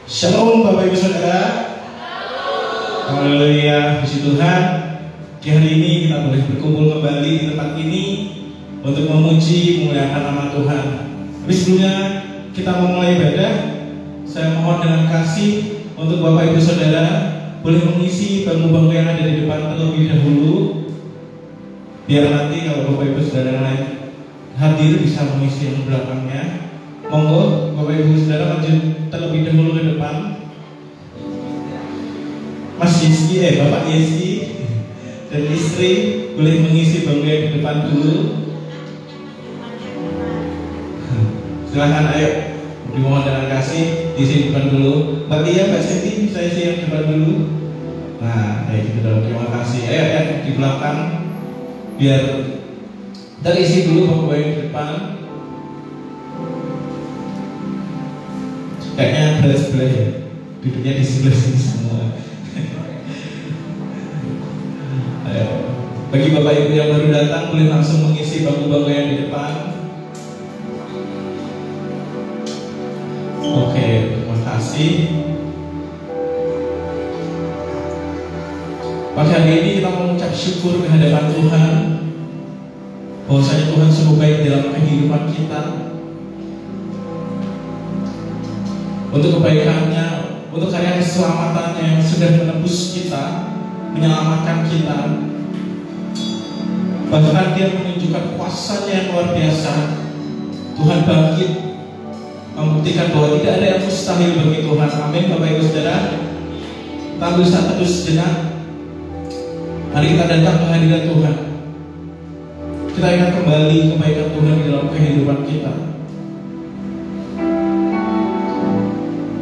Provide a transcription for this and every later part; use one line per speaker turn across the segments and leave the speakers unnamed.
Shalom Bapak Ibu Saudara. Haleluya, puji Tuhan. Di hari ini kita boleh berkumpul kembali di tempat ini untuk memuji, memuliakan nama Tuhan. Tapi sebelumnya kita memulai ibadah, saya mohon dengan kasih untuk Bapak Ibu Saudara boleh mengisi bangku-bangku yang ada di depan terlebih dahulu, biar nanti kalau Bapak Ibu Saudara lain hadir bisa mengisi yang belakangnya. Monggo Bapak Ibu Saudara maju terlebih dahulu ke depan. Mas Yeski, Bapak Yeski dan istri boleh mengisi bangku yang di depan dulu. Silahkan, ayo, dimohon dengan kasih diisi depan dulu. Mbak Tia, Mbak Seti, saya isi yang depan dulu. Nah, kayak gitu dong, terima kasih. Ayo ya di belakang, biar terisi dulu bangku yang di depan. Kayaknya belah-belah ya, duduknya di sebelah sini semua. Ayo. Bagi Bapak Ibu yang baru datang boleh langsung mengisi bangku-bangku yang di depan. Oke, terima kasih. Pada hari ini kita mengucap syukur ke hadapan Tuhan bahwasanya Tuhan sungguh baik dalam kehidupan kita. Untuk kebaikannya, untuk karya keselamatannya yang sudah menebus kita, menyelamatkan kita. Bahkan Dia menunjukkan kuasa-Nya yang luar biasa. Tuhan bangkit, membuktikan bahwa tidak ada yang mustahil bagi Tuhan. Amin Bapak Ibu Saudara. Kita ambil satu sejenak. Mari kita datang ke hadirat Tuhan. Kita ingat kembali kebaikan Tuhan di dalam kehidupan kita.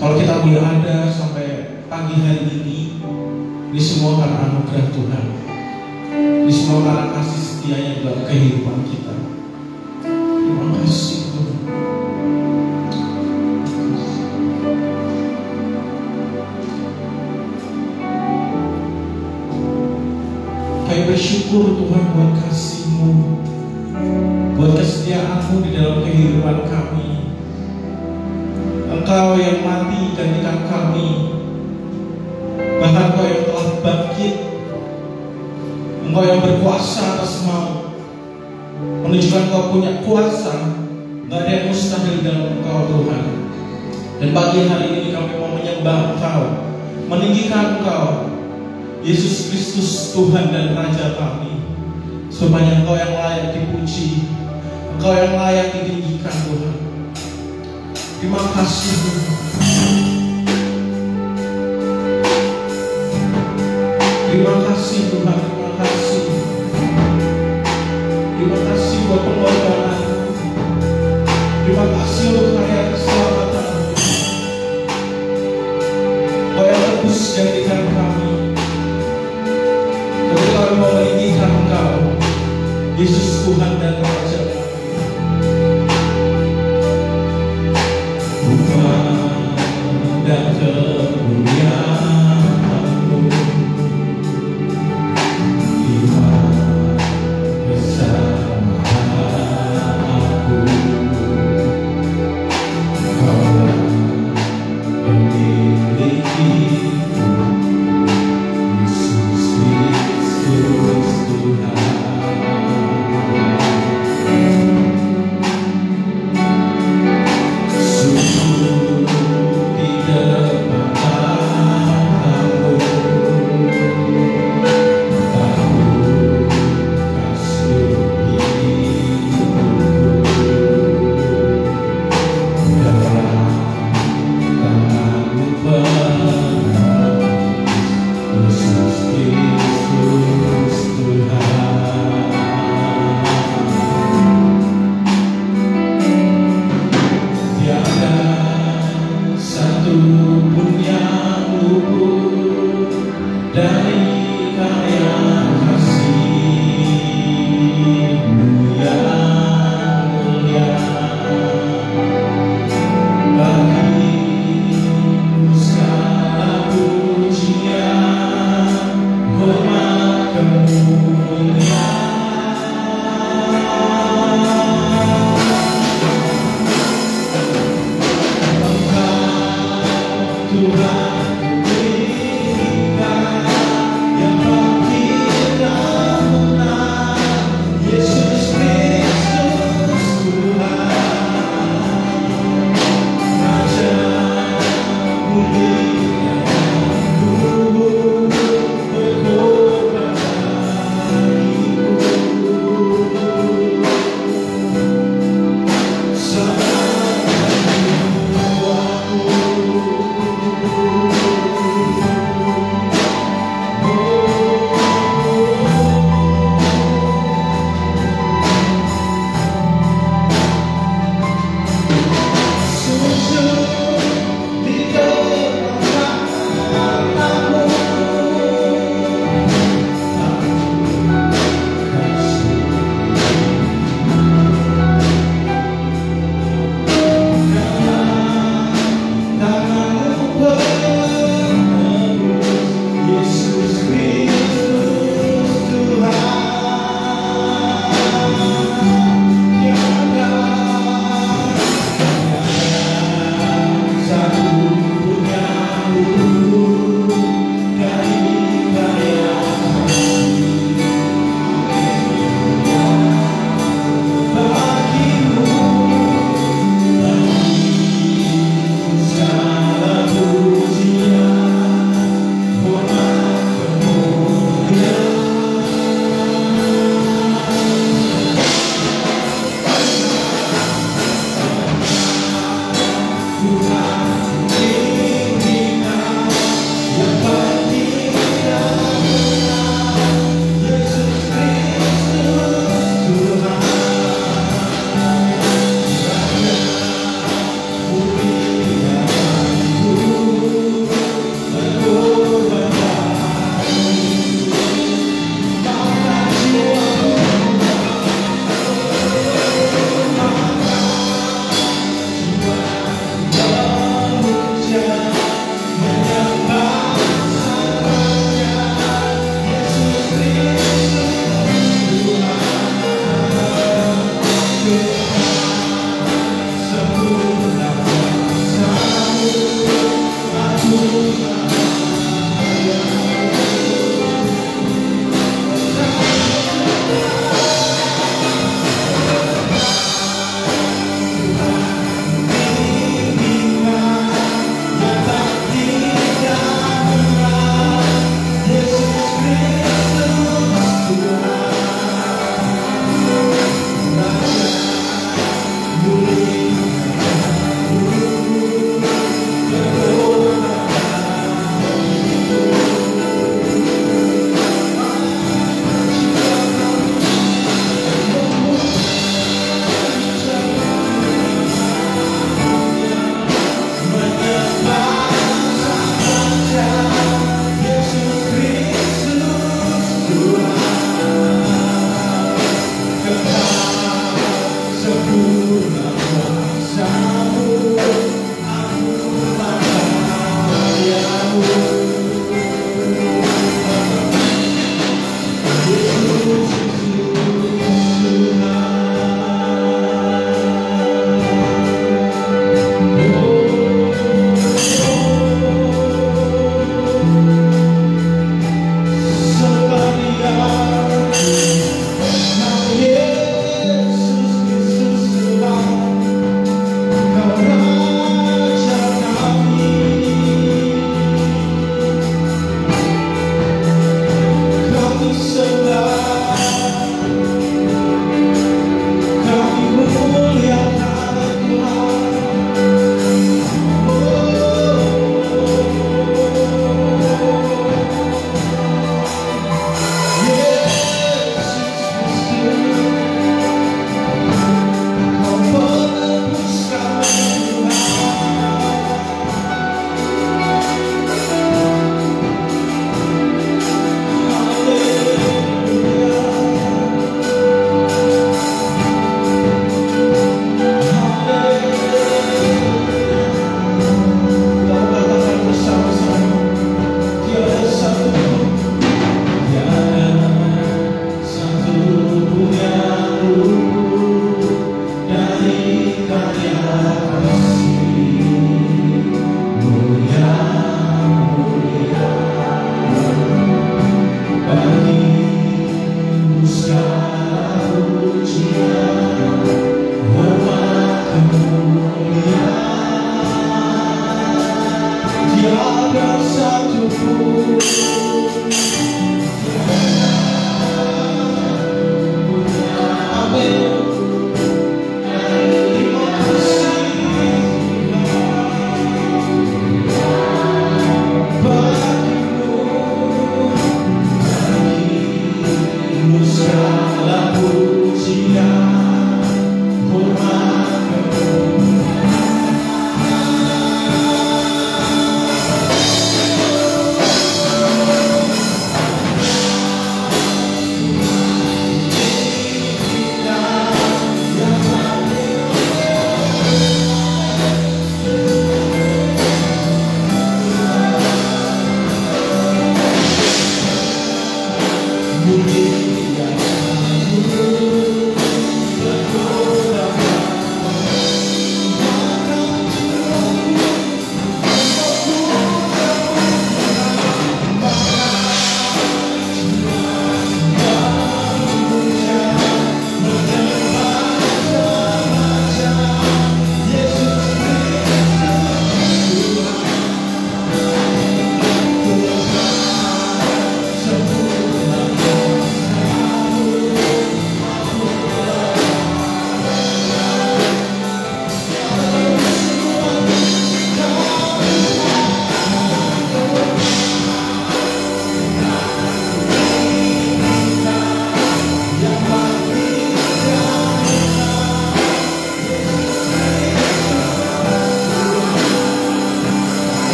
Kalau kita boleh ada sampai pagi hari ini semua karena anugerah Tuhan. Ini semua karena kasih setia-Nya dalam kehidupan kita. Terima kasih Tuhan. Kami bersyukur Tuhan buat kasih-Mu, buat kesetiaan-Mu di dalam kehidupan kami. Engkau yang mati gantikan kami, bahkan Engkau yang telah bangkit, Engkau yang berkuasa atas maut, menunjukkan Engkau punya kuasa. Tidak ada yang mustahil dalam Engkau Tuhan. Dan pagi hari ini kami mau menyembah Engkau, meninggikan Engkau, Yesus Kristus Tuhan dan Raja kami. Supaya Engkau yang layak dipuji, Engkau yang layak ditinggikan Tuhan. Terima kasih Tuhan. Terima kasih Tuhan. Terima kasih. Terima kasih buat pengorbanan. Terima kasih untuk karya keselamatan. Kau yang tebus gantikan kami. Ketika kami mau meninggikan Engkau, Yesus Tuhan dan Raja kami. Dan kemuliaan-Mu bersama aku, Kau memilikiku, Yesus Kristus Tuhan.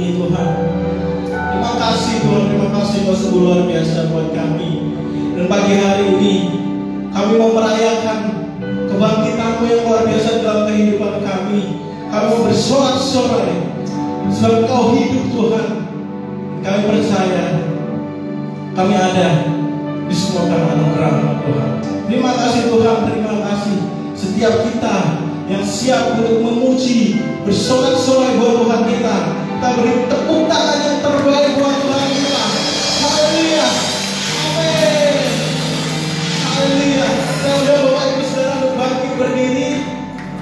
ini Tuhan. Terima kasih Tuhan, terima kasih Kau sungguh luar biasa buat kami. Dan pagi hari ini kami mau merayakan kebangkitan-Mu yang luar biasa dalam kehidupan kami. Kami mau bersorak-sorai sebab Kau hidup Tuhan. Kami percaya kami ada di semua karena anugerah Tuhan. Terima kasih Tuhan, terima kasih. Setiap kita yang siap untuk memuji, bersorak-sorai buat Tuhan kita beri tepuk tangan yang terbaik buat Tuhan kita. Haleluya, amin, haleluya. Saya udah bawa ibu saudara untuk bangkit berdiri.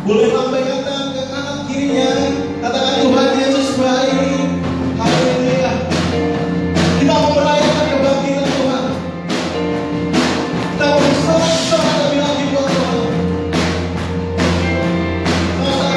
Boleh lambaikan tangan ke kanan kirinya, katakan Tuhan Yesus baik. Haleluya. Kita mau merayakan kebangkitan Tuhan. Kita mau bersorak-sorai lebih lagi buat Tuhan. Saya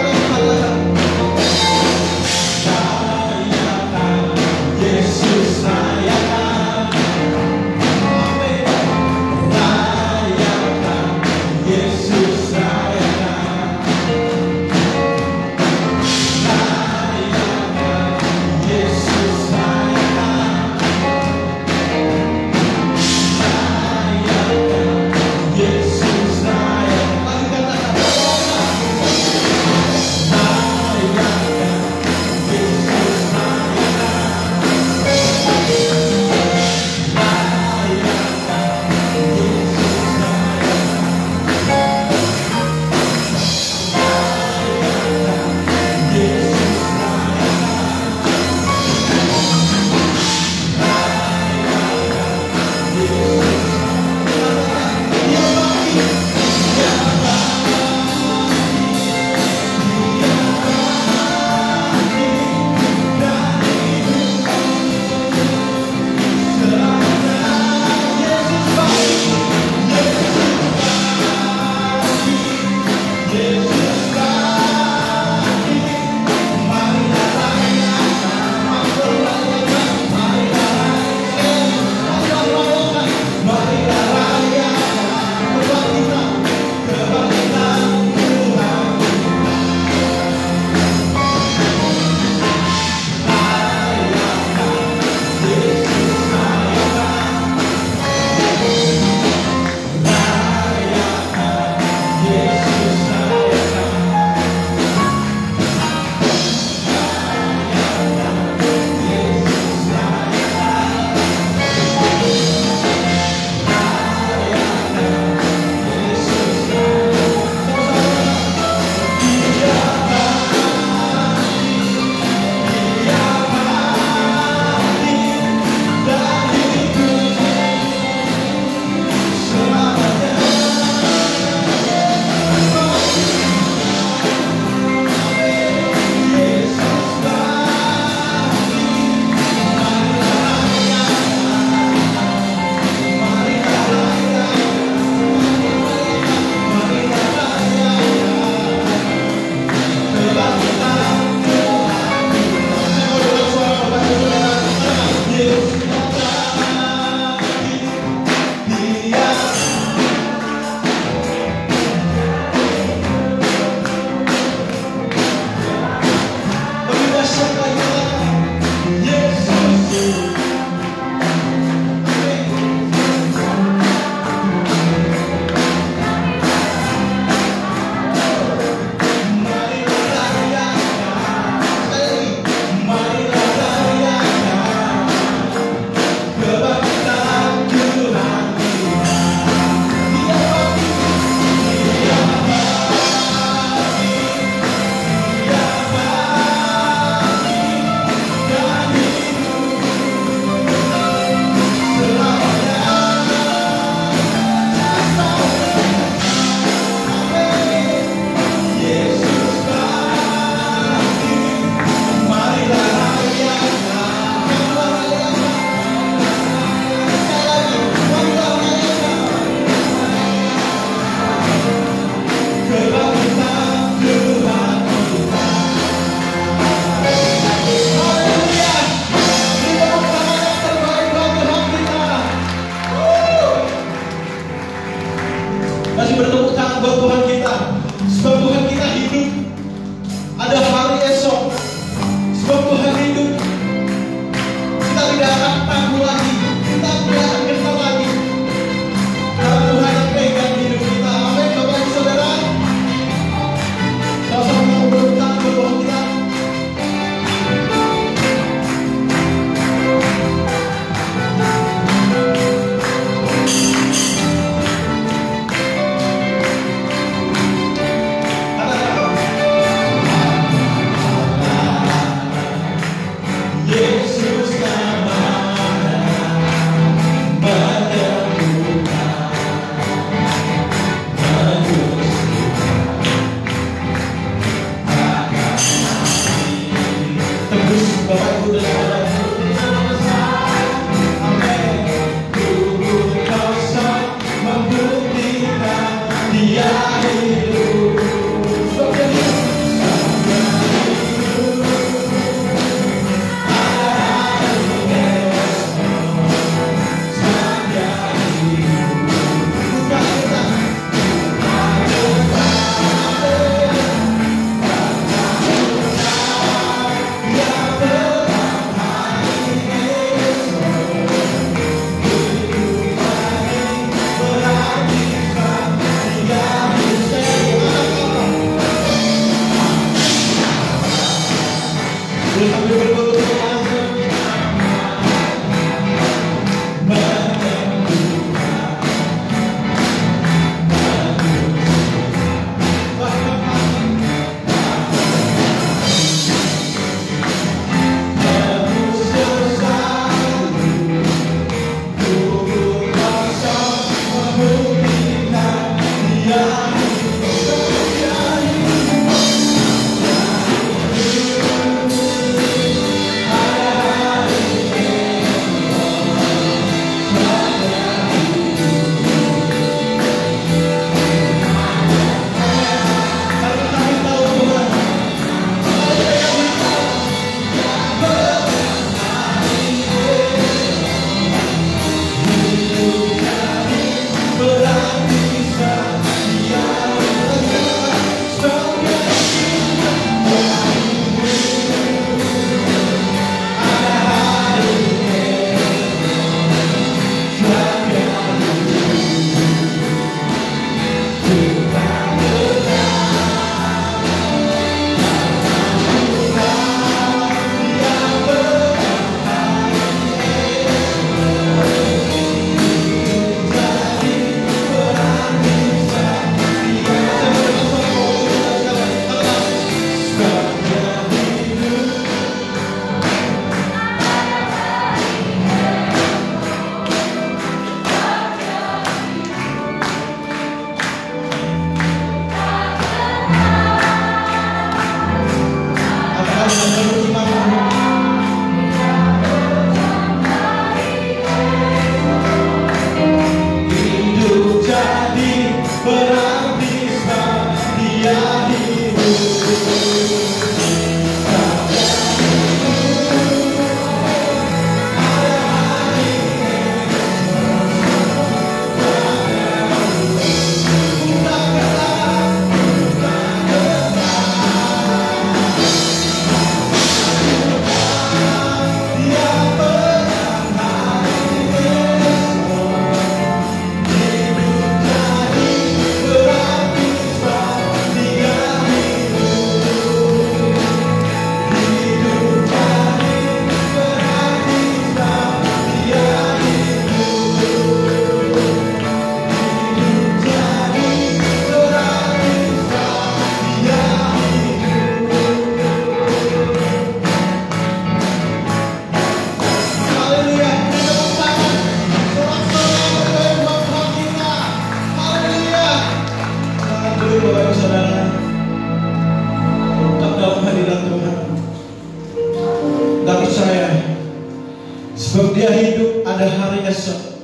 Sebab Dia hidup, ada hari esok.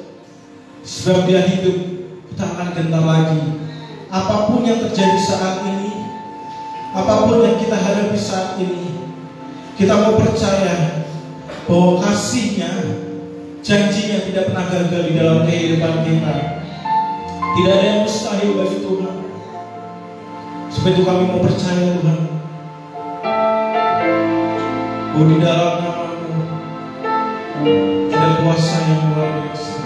Sebab Dia hidup, kita akan gentar lagi. Apapun yang terjadi saat ini, apapun yang kita hadapi saat ini, kita mau percaya bahwa kasih-Nya, janji-Nya tidak pernah gagal di dalam kehidupan kita. Tidak ada yang mustahil bagi Tuhan. Sebab itu kami mau percaya Tuhan, bahwa di dalam nama-Mu ada kuasa yang luar biasa.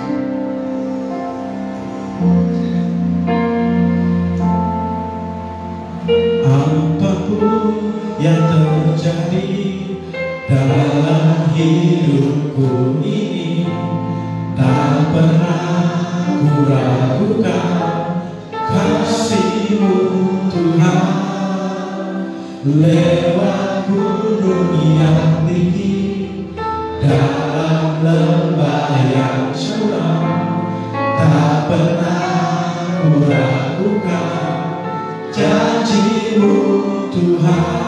Apapun yang terjadi dalam hidupku ini, tak pernah ku ragukan kasih-Mu Tuhan. Lewat gunung yang tinggi, dalam lembah yang curam, tak pernah ku ragukan janji-Mu Tuhan.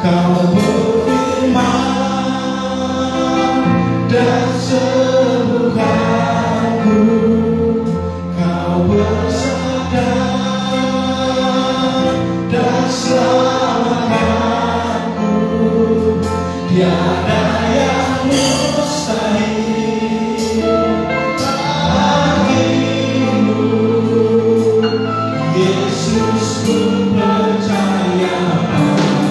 Kau berfirman dan sembuhkanku, Kau bersabda dan selamatkanku. Tiada yang mustahil bagimu, Yesus, ku percaya padamu.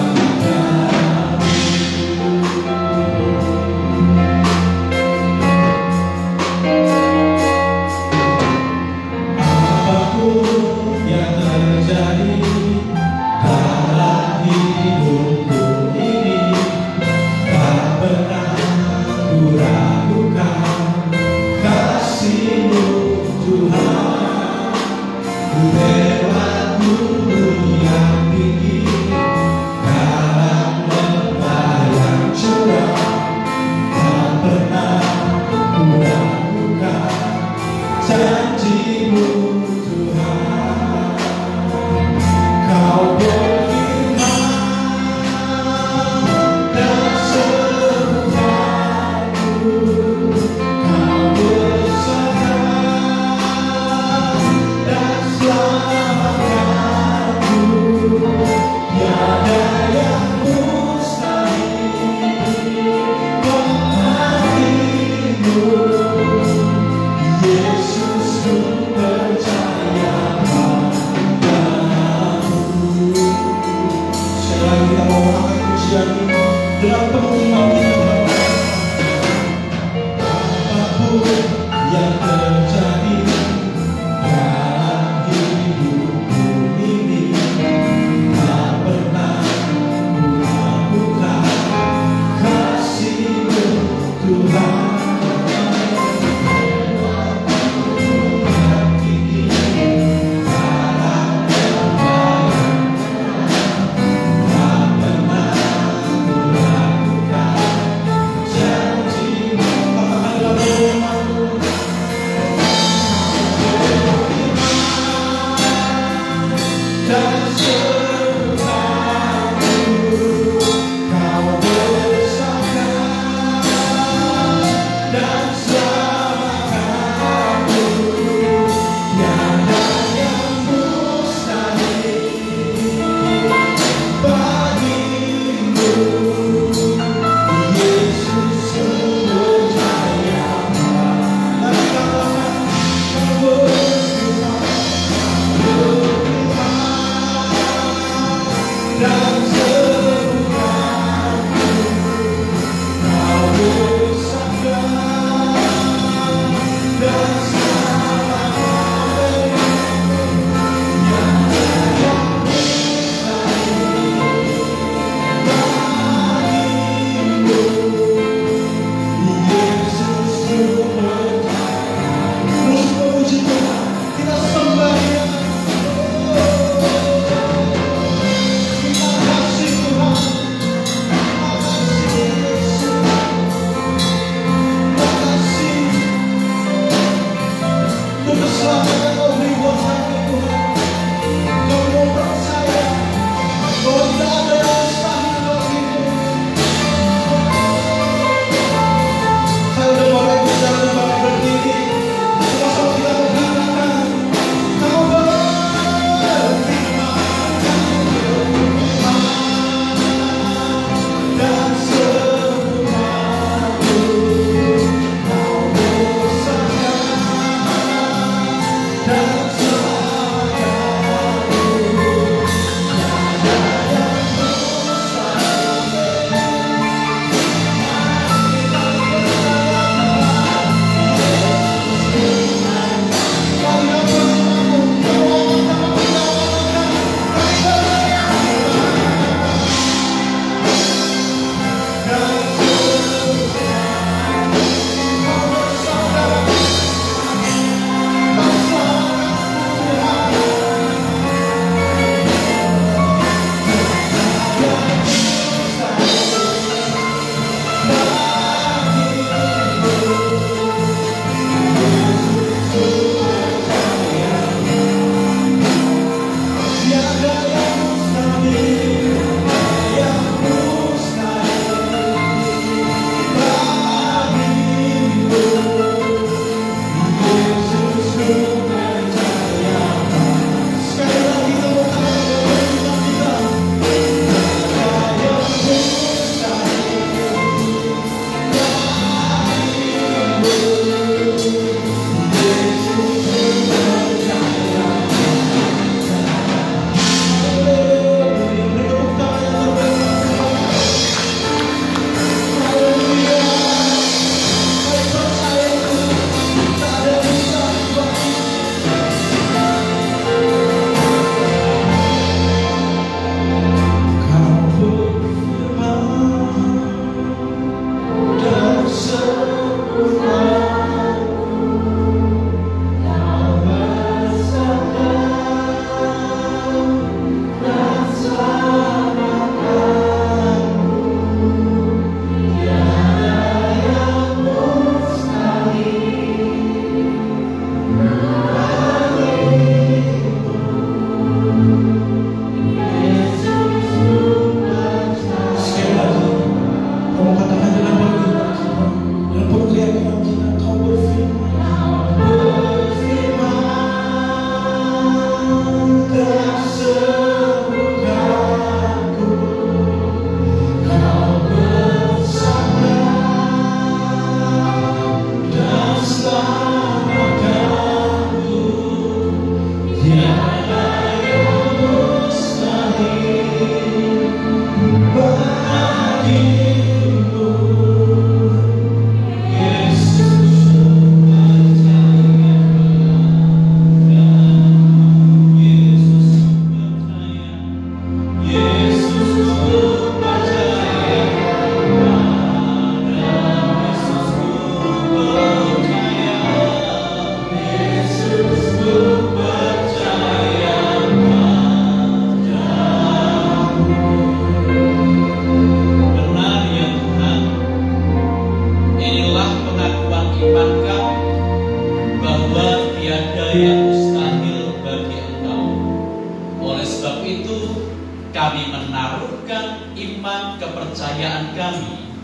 Apapun yang terjadi dalam hidupku ini, tak pernah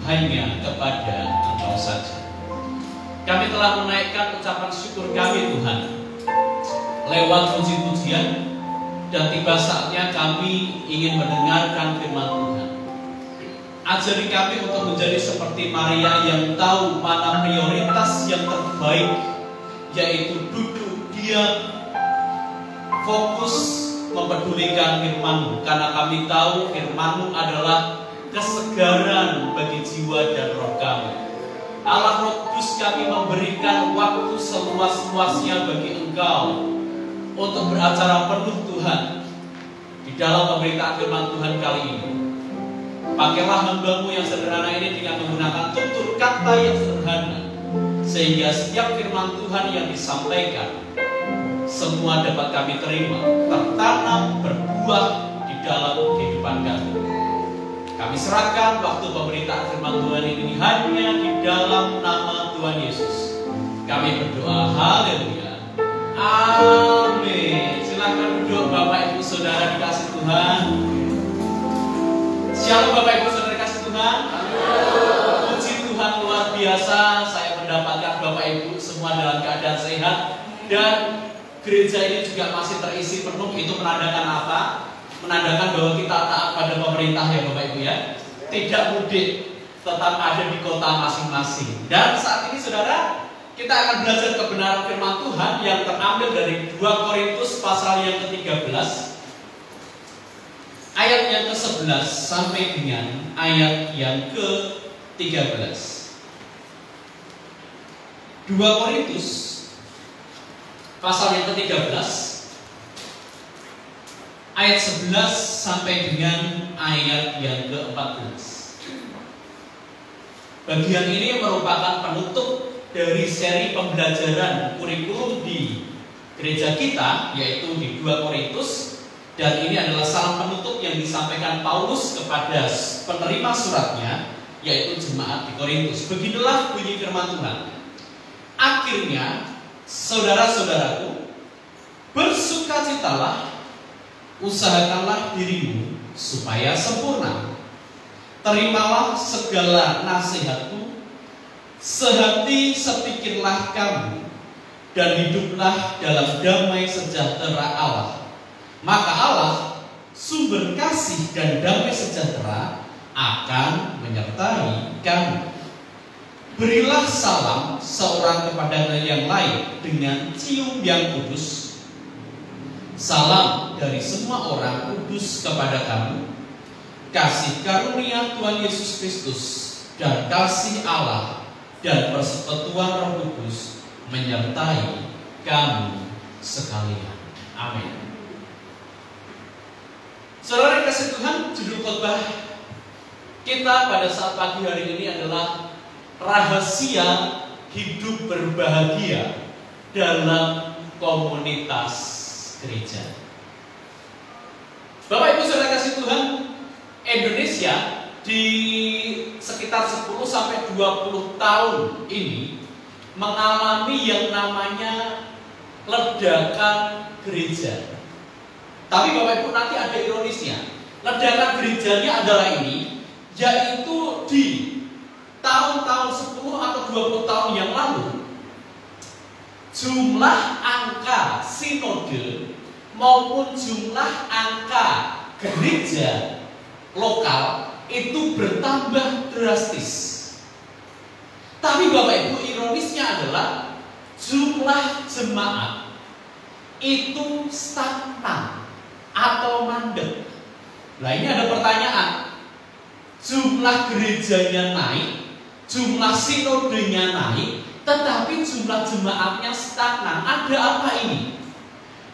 hanya kepada Engkau saja. Kami telah menaikkan ucapan syukur kami Tuhan lewat puji-pujian, dan tiba saatnya kami ingin mendengarkan firman Tuhan. Ajari kami untuk menjadi seperti Maria yang tahu mana prioritas yang terbaik, yaitu duduk diam, fokus mempedulikan firman-Mu, karena kami tahu firman-Mu adalah kesegaran bagi jiwa dan roh kami. Allah Roh Kudus, kami memberikan waktu seluas-luasnya bagi Engkau untuk beracara penuh Tuhan di dalam pemberitaan firman Tuhan kali ini. Pakailah hamba-Mu yang sederhana ini dengan menggunakan tutur kata yang sederhana, sehingga setiap firman Tuhan yang disampaikan semua dapat kami terima, tertanam, berbuah di dalam kehidupan kami. Kami serahkan waktu pemberitaan firman Tuhan ini hanya di dalam nama Tuhan Yesus. Kami berdoa, haleluya, amin. Silakan duduk Bapak Ibu Saudara dikasih Tuhan. Shalom Bapak Ibu Saudara dikasih Tuhan. Puji Tuhan, luar biasa. Saya mendapatkan Bapak Ibu semua dalam keadaan sehat, dan gereja ini juga masih terisi penuh. Itu menandakan apa? Menandakan bahwa kita taat pada pemerintah ya Bapak Ibu ya. Tidak mudik, tetap ada di kota masing-masing. Dan saat ini saudara, kita akan belajar kebenaran firman Tuhan yang terambil dari 2 Korintus pasal yang ke-13 ayat yang ke-11 sampai dengan ayat yang ke-13. 2 Korintus pasal yang ke-13 ayat 11 sampai dengan ayat yang ke-14. Bagian ini merupakan penutup dari seri pembelajaran kurikulum di gereja kita, yaitu di 2 Korintus. Dan ini adalah salam penutup yang disampaikan Paulus kepada penerima suratnya, yaitu jemaat di Korintus. Beginilah bunyi firman Tuhan. Akhirnya, saudara-saudaraku, bersukacitalah, usahakanlah dirimu supaya sempurna. Terimalah segala nasihatku, sehati sepikirlah kamu, dan hiduplah dalam damai sejahtera Allah. Maka Allah, sumber kasih dan damai sejahtera, akan menyertai kamu. Berilah salam seorang kepada yang lain dengan cium yang kudus. Salam dari semua orang kudus kepada kamu. Kasih karunia Tuhan Yesus Kristus dan kasih Allah dan persekutuan Roh Kudus menyertai kamu sekalian. Amin. Saudara kasih Tuhan, judul khotbah kita pada saat pagi hari ini adalah rahasia hidup berbahagia dalam komunitas gereja. Bapak Ibu Saudara kasih Tuhan, Indonesia di sekitar 10 sampai 20 tahun ini mengalami yang namanya ledakan gereja. Tapi Bapak Ibu, nanti ada ironisnya. Ledakan gerejanya adalah ini, yaitu di tahun-tahun 10 atau 20 tahun yang lalu, jumlah angka sinode maupun jumlah angka gereja lokal itu bertambah drastis. Tapi Bapak Ibu, ironisnya adalah jumlah jemaat itu stagnan atau mandek. Nah, ini ada pertanyaan. Jumlah gerejanya naik, jumlah sinodenya naik, tetapi jumlah jemaatnya stagnan. Ada apa ini?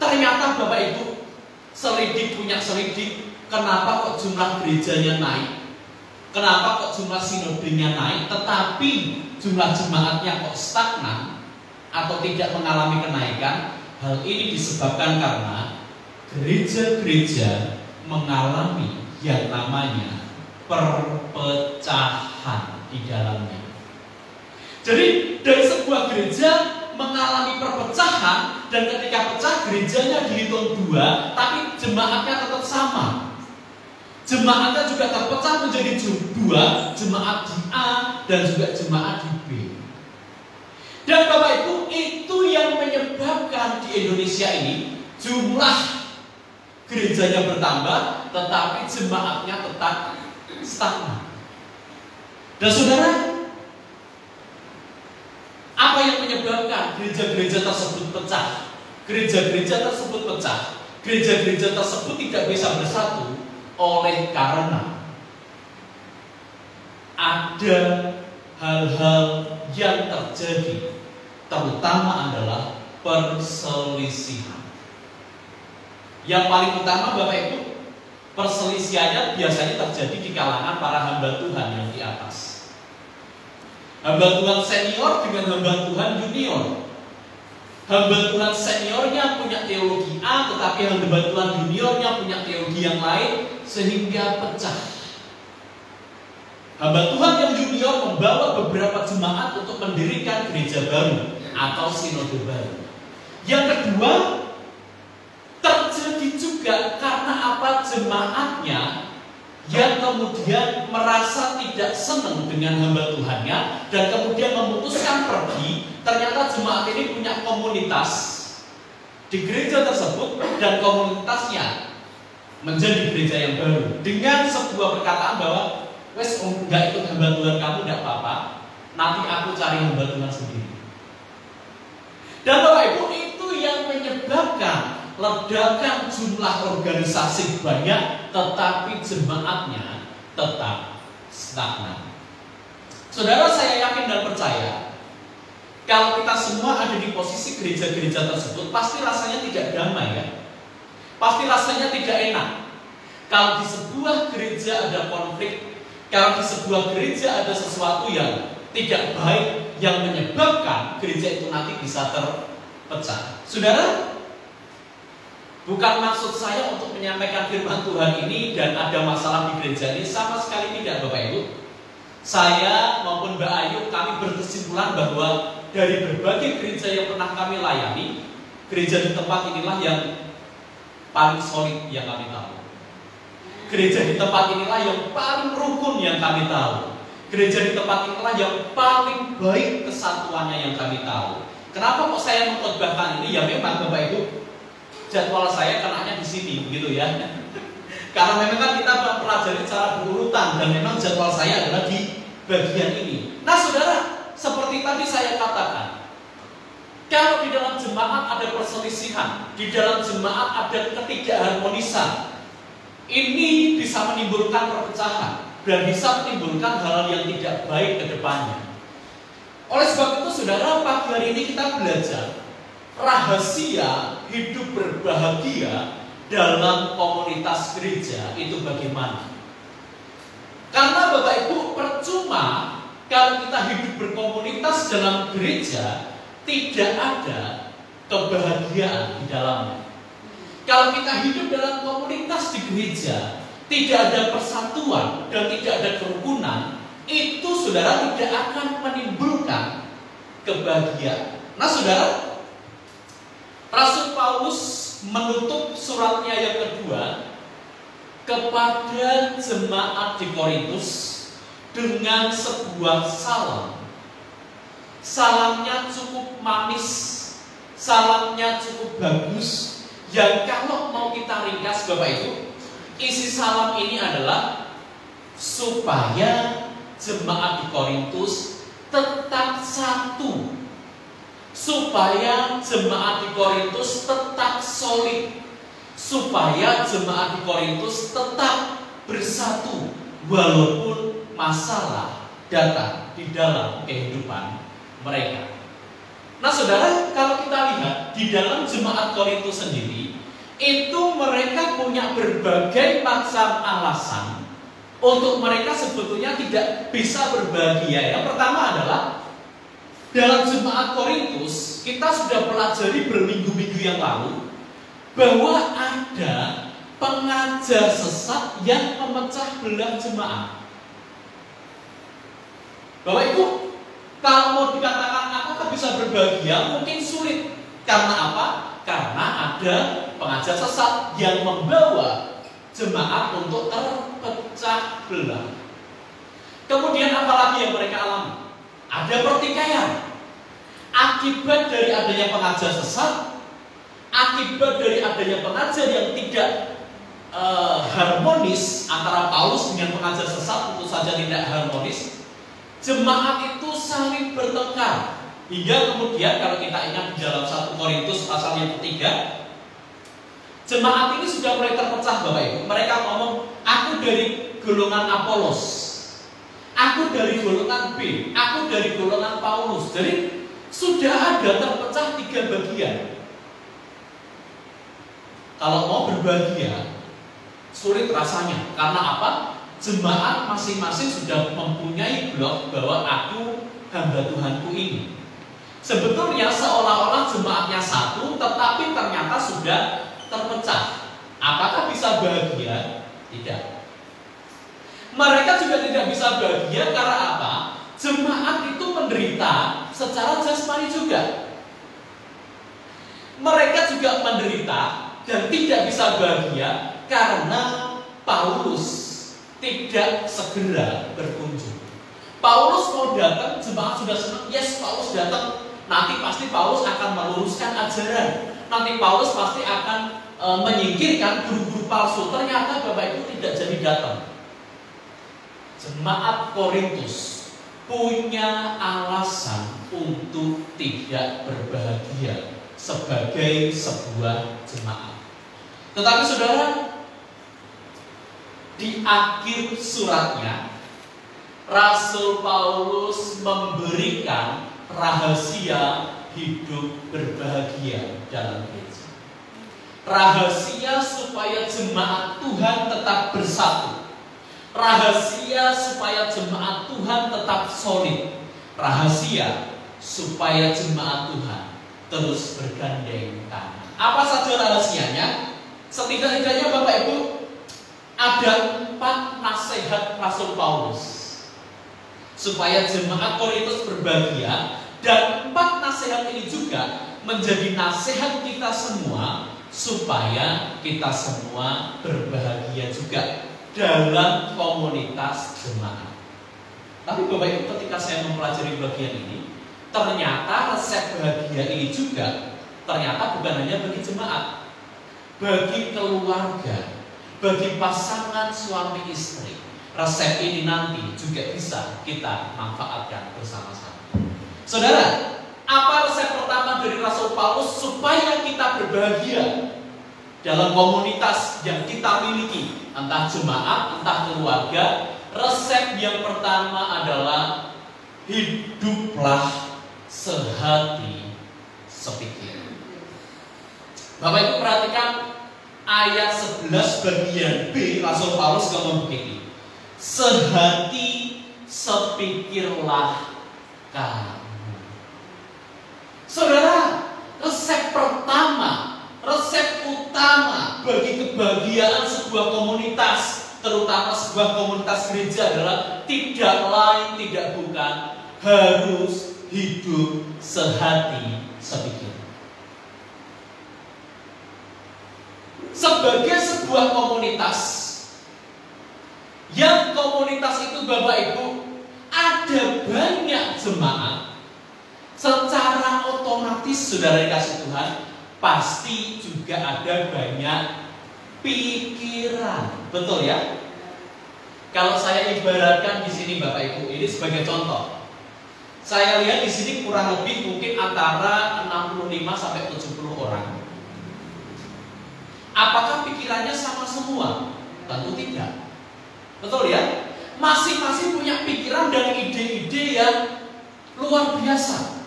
Ternyata Bapak Ibu, selidik punya selidik. Kenapa kok jumlah gerejanya naik? Kenapa kok jumlah sinodenya naik, tetapi jumlah jemaatnya kok stagnan atau tidak mengalami kenaikan? Hal ini disebabkan karena gereja-gereja mengalami yang namanya perpecahan di dalamnya. Jadi dari sebuah gereja mengalami perpecahan, dan ketika pecah gerejanya dihitung 2, tapi jemaatnya tetap sama. Jemaatnya juga terpecah menjadi dua, jemaat di A dan juga jemaat di B. Dan Bapak Ibu, itu yang menyebabkan di Indonesia ini jumlah gerejanya bertambah, tetapi jemaatnya tetap stagnan. Dan saudara, apa yang menyebabkan gereja-gereja tersebut pecah? Gereja-gereja tersebut pecah, gereja-gereja tersebut tidak bisa bersatu oleh karena ada hal-hal yang terjadi, terutama adalah perselisihan. Yang paling utama Bapak Ibu, perselisihannya biasanya terjadi di kalangan para hamba Tuhan yang di atas. Hamba Tuhan senior dengan hamba Tuhan junior. Hamba Tuhan seniornya punya teologi A, tetapi hamba Tuhan juniornya punya teologi yang lain, sehingga pecah. Hamba Tuhan yang junior membawa beberapa jemaat untuk mendirikan gereja baru atau sinode baru. Yang kedua, terjadi juga karena apa? Jemaatnya yang kemudian merasa tidak senang dengan hamba Tuhannya dan kemudian memutuskan pergi. Ternyata jemaat ini punya komunitas di gereja tersebut dan komunitasnya menjadi gereja yang baru dengan sebuah perkataan bahwa wes nggak ikut hamba Tuhan kamu nggak apa-apa, nanti aku cari hamba Tuhan sendiri. Dan Bapak Ibu, itu yang menyebabkan ledakan jumlah organisasi banyak, tetapi jemaatnya tetap stagnan. Saudara, saya yakin dan percaya kalau kita semua ada di posisi gereja-gereja tersebut, pasti rasanya tidak damai ya. Pasti rasanya tidak enak. Kalau di sebuah gereja ada konflik, kalau di sebuah gereja ada sesuatu yang tidak baik yang menyebabkan gereja itu nanti bisa terpecah. Saudara, bukan maksud saya untuk menyampaikan firman Tuhan ini dan ada masalah di gereja ini, sama sekali tidak Bapak Ibu. Saya maupun Mbak Ayu, kami berkesimpulan bahwa dari berbagai gereja yang pernah kami layani, gereja di tempat inilah yang paling solid yang kami tahu. Gereja di tempat inilah yang paling rukun yang kami tahu. Gereja di tempat inilah yang paling baik kesatuannya yang kami tahu. Kenapa kok saya mengkhotbahkan ini? Ya memang Bapak Ibu, jadwal saya kenanya di sini, begitu ya. Karena memang kan kita mempelajari cara berurutan dan memang jadwal saya adalah di bagian ini. Nah saudara, seperti tadi saya katakan, kalau di dalam jemaat ada perselisihan, di dalam jemaat ada ketidakharmonisan, ini bisa menimbulkan perpecahan dan bisa menimbulkan hal-hal yang tidak baik ke depannya. Oleh sebab itu saudara, pagi hari ini kita belajar rahasia hidup berbahagia dalam komunitas gereja itu bagaimana. Karena Bapak Ibu, percuma kalau kita hidup berkomunitas dalam gereja tidak ada kebahagiaan di dalamnya. Kalau kita hidup dalam komunitas di gereja tidak ada persatuan dan tidak ada kerukunan, itu saudara tidak akan menimbulkan kebahagiaan. Nah saudara, Rasul Paulus menutup suratnya yang kedua kepada jemaat di Korintus dengan sebuah salam. Salamnya cukup manis, salamnya cukup bagus, yang kalau mau kita ringkas Bapak Ibu, isi salam ini adalah supaya jemaat di Korintus tetap satu, supaya jemaat di Korintus tetap solid, supaya jemaat di Korintus tetap bersatu walaupun masalah datang di dalam kehidupan mereka. Nah saudara, kalau kita lihat di dalam jemaat Korintus sendiri, itu mereka punya berbagai macam alasan untuk mereka sebetulnya tidak bisa berbahagia. Yang pertama adalah dalam jemaat Korintus, kita sudah pelajari berminggu-minggu yang lalu bahwa ada pengajar sesat yang memecah belah jemaat. Bapak Ibu, kalau mau dikatakan apakah bisa berbahagia, mungkin sulit. Karena apa? Karena ada pengajar sesat yang membawa jemaat untuk terpecah belah. Kemudian apalagi yang mereka alami? Ada pertikaian. Akibat dari adanya pengajar sesat, akibat dari adanya pengajar yang tidak harmonis antara Paulus dengan pengajar sesat, tentu saja tidak harmonis. Jemaat itu saling bertengkar. Hingga kemudian kalau kita ingat di dalam 1 Korintus pasal yang ketiga, jemaat ini sudah mulai terpecah Bapak Ibu. Mereka ngomong, aku dari golongan Apolos, aku dari golongan B, aku dari golongan Paulus. Jadi sudah ada terpecah 3 bagian. Kalau mau berbahagia sulit rasanya. Karena apa? Jemaat masing-masing sudah mempunyai blok bahwa aku hamba Tuhanku ini. Sebetulnya seolah-olah jemaatnya satu, tetapi ternyata sudah terpecah. Apakah bisa bahagia? Tidak. Mereka juga tidak bisa bahagia karena apa? Jemaat itu menderita secara jasmani juga. Mereka juga menderita dan tidak bisa bahagia karena Paulus tidak segera berkunjung. Paulus mau datang, jemaat sudah senang. Yes, Paulus datang. Nanti pasti Paulus akan meluruskan ajaran. Nanti Paulus pasti akan menyingkirkan guru-guru palsu. Ternyata Bapak Ibu tidak jadi datang. Jemaat Korintus punya alasan untuk tidak berbahagia sebagai sebuah jemaat. Tetapi saudara, di akhir suratnya Rasul Paulus memberikan rahasia hidup berbahagia dalam gereja. Rahasia supaya jemaat Tuhan tetap bersatu. Rahasia supaya jemaat Tuhan tetap solid. Rahasia supaya jemaat Tuhan terus bergandeng tangan. Apa saja rahasianya? Setidak-tidaknya Bapak Ibu, ada 4 nasihat Rasul Paulus supaya jemaat Korintus berbahagia, dan 4 nasihat ini juga menjadi nasihat kita semua supaya kita semua berbahagia juga dalam komunitas jemaat. Tapi Bapak Ibu, ketika saya mempelajari bagian ini, ternyata resep bahagia ini juga ternyata bukan hanya bagi jemaat, bagi keluarga, bagi pasangan suami istri. Resep ini nanti juga bisa kita manfaatkan bersama-sama. Saudara, apa resep pertama dari Rasul Paulus supaya kita berbahagia dalam komunitas yang kita miliki, entah jemaat, entah keluarga? Resep yang pertama adalah hiduplah sehati sepikir. Bapak Ibu perhatikan ayat 11 bagian B. Rasul Paulus ngomong begini, sehati sepikirlah kamu. Saudara, resep pertama, resep utama bagi kebahagiaan sebuah komunitas, terutama sebuah komunitas gereja, adalah tidak lain tidak bukan harus hidup sehati sepikir. Sebagai sebuah komunitas, yang komunitas itu Bapak Ibu ada banyak jemaat, secara otomatis saudara dikasih Tuhan pasti juga ada banyak pikiran, betul ya? Kalau saya ibaratkan di sini Bapak Ibu, ini sebagai contoh, saya lihat di sini kurang lebih mungkin antara 65 sampai 70 orang. Apakah pikirannya sama semua? Tentu tidak. Betul ya? Masing-masing punya pikiran dan ide-ide yang luar biasa.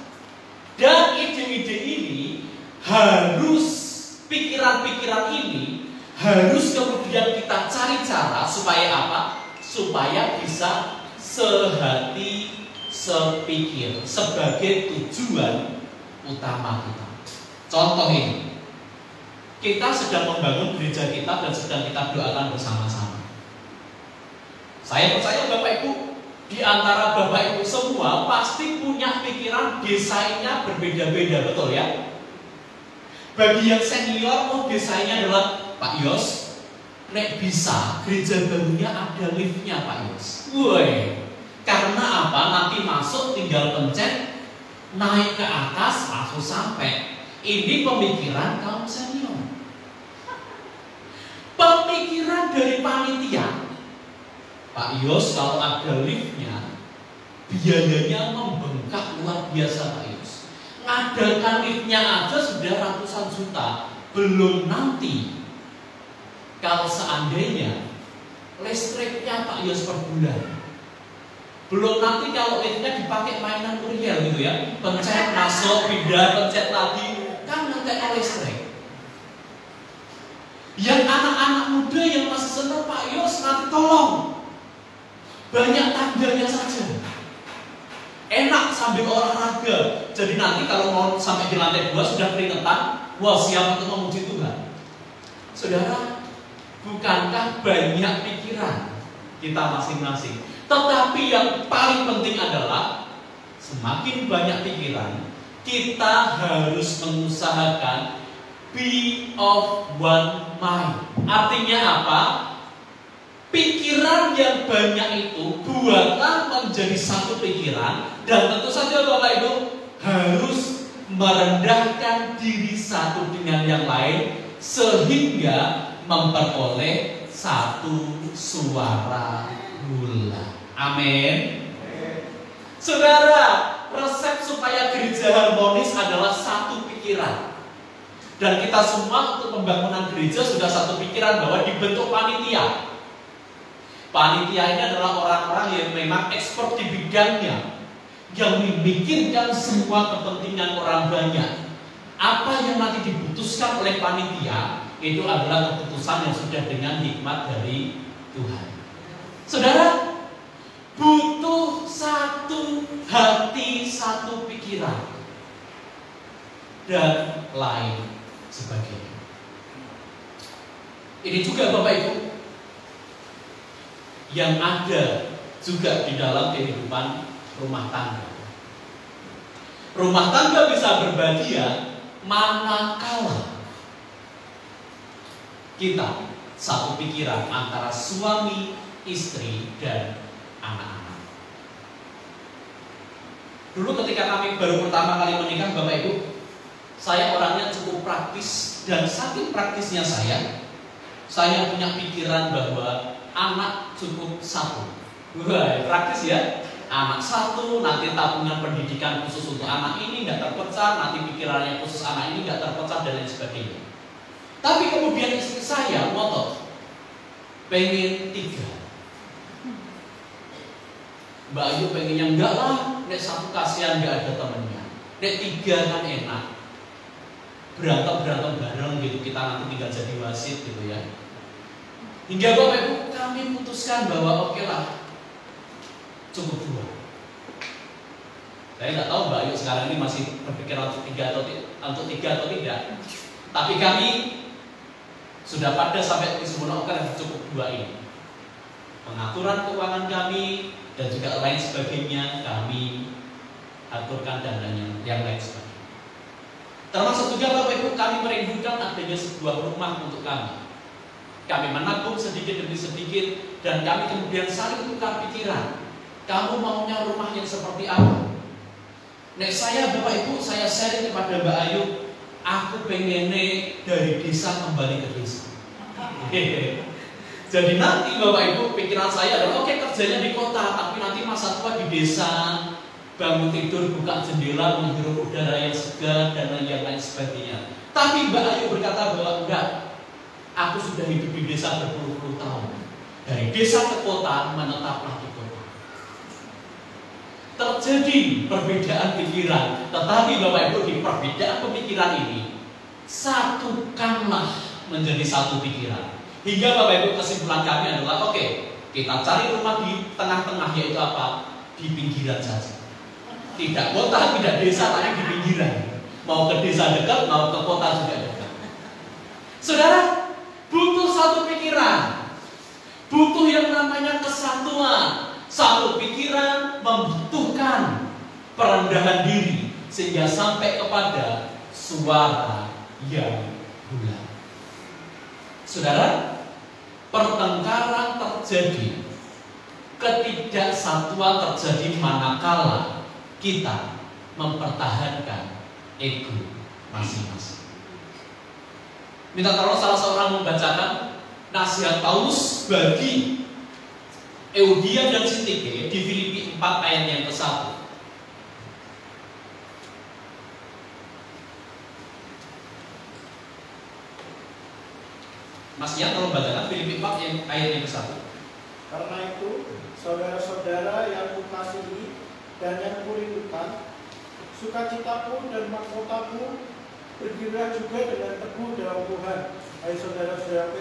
Dan ide-ide ini harus, pikiran-pikiran ini harus kemudian kita cari cara supaya apa? Supaya bisa sehati sepikir sebagai tujuan utama kita. Contoh ini, kita sedang membangun gereja kita dan sedang kita doakan bersama-sama. Saya percaya Bapak Ibu, di antara Bapak Ibu semua pasti punya pikiran desainnya berbeda-beda, betul ya? Bagi yang senior, desainnya adalah Pak Yos, nek bisa gereja barunya ada liftnya Pak Yus. Woi, karena apa? Nanti masuk tinggal pencet, naik ke atas langsung sampai. Ini pemikiran kaum senior. Pemikiran dari panitia. Pak Yus, kalau ada liftnya, biayanya membengkak luar biasa Pak Yus. Ngadakan liftnya aja sudah ratusan juta. Belum nanti kalau seandainya listriknya Pak Yus per bulan. Belum nanti kalau liftnya dipakai mainan Uriel gitu ya. Pencet masuk, pindah, pencet lagi. Kan nanti listrik. Yang anak-anak muda yang masih senang Pak Yus, nanti tolong banyak tangganya saja. Enak sambil olahraga. Jadi nanti kalau mau sampai di lantai 2 sudah keringetan, wah siap untuk memuji Tuhan. Saudara, bukankah banyak pikiran kita masing-masing? Tetapi yang paling penting adalah semakin banyak pikiran, kita harus mengusahakan be of one mind. Artinya apa? Pikiran yang banyak itu buatlah menjadi satu pikiran. Dan tentu saja Bapak Ibu harus merendahkan diri satu dengan yang lain, sehingga memperoleh satu suara gula. Amin. Saudara, resep supaya gereja harmonis adalah satu pikiran. Dan kita semua untuk pembangunan gereja sudah satu pikiran bahwa dibentuk panitia. Panitia ini adalah orang-orang yang memang expert di bidangnya, yang memikirkan semua kepentingan orang banyak. Apa yang nanti diputuskan oleh panitia itu adalah keputusan yang sudah dengan hikmat dari Tuhan. Saudara, butuh satu hati, satu pikiran, dan lain sebagainya. Ini juga Bapak Ibu yang ada juga di dalam kehidupan rumah tangga. Rumah tangga bisa berbahagia manakala kita satu pikiran antara suami, istri, dan anak-anak. Dulu ketika kami baru pertama kali menikah Bapak Ibu, saya orangnya cukup praktis, dan saking praktisnya saya punya pikiran bahwa anak cukup satu. Wah, praktis ya. Anak satu, nanti tabungan pendidikan khusus untuk anak ini nggak terpecah, nanti pikirannya khusus anak ini nggak terpecah, dan lain sebagainya. Tapi kemudian istri saya ngotot, pengen 3. Mbak Ayu pengennya enggak lah, nek satu kasihan nggak ada temennya, nek 3 kan enak, berantem bareng gitu, kita nanti tinggal jadi wasit gitu ya. Hingga Bapak Ibu kami putuskan bahwa oke lah, cukup 2. Saya nggak tahu Mbak Ayu sekarang ini masih berpikiran untuk 3 atau tidak. Tapi kami sudah pada sampai kesimpulan oke lah, cukup 2 ini. Pengaturan keuangan kami dan juga lain sebagainya kami aturkan, dan yang lain sebagainya. Termasuk juga Bapak Ibu kami merindukan adanya sebuah rumah untuk kami. Kami menabung sedikit demi sedikit, dan kami kemudian saling tukar pikiran. Kamu maunya rumah yang seperti apa? Nek saya Bapak Ibu, saya sharing kepada Mbak Ayu, aku pengennya dari desa kembali ke desa. Jadi nanti Bapak Ibu pikiran saya adalah oke, kerjanya di kota, tapi nanti masa tua di desa, bangun tidur, buka jendela, menghirup udara yang segar, dan yang lain sebagainya. Tapi Mbak Ayu berkata bahwa enggak, aku sudah hidup di desa berpuluh-puluh tahun. Dari desa ke kota, menetaplah di kota. Terjadi perbedaan pikiran, tetapi Bapak Ibu di perbedaan pemikiran ini satukanlah menjadi satu pikiran. Hingga Bapak Ibu kesimpulan kami adalah oke, kita cari rumah di tengah-tengah, yaitu apa? Di pinggiran saja. Tidak kota, tidak desa, tapi di pinggiran. Mau ke desa dekat, mau ke kota juga dekat. Saudara, butuh satu pikiran, butuh yang namanya kesatuan. Satu pikiran membutuhkan perendahan diri, sehingga sampai kepada suara yang bulat. Saudara, pertengkaran terjadi, ketidaksatuan terjadi manakala kita mempertahankan ego masing-masing. Minta tolong salah seorang membacakan nasihat Paulus bagi Euodia dan Sintike di Filipi 4 ayat yang ke-1. Mas Ian tolong bacakan Filipi 4 ayat yang ke-1.
Karena itu, saudara-saudara yang kukasihi dan yang kurindukan, sukacitaku dan mahkotaku bergembira juga dengan teguh dalam Tuhan, hai saudara-saudaraku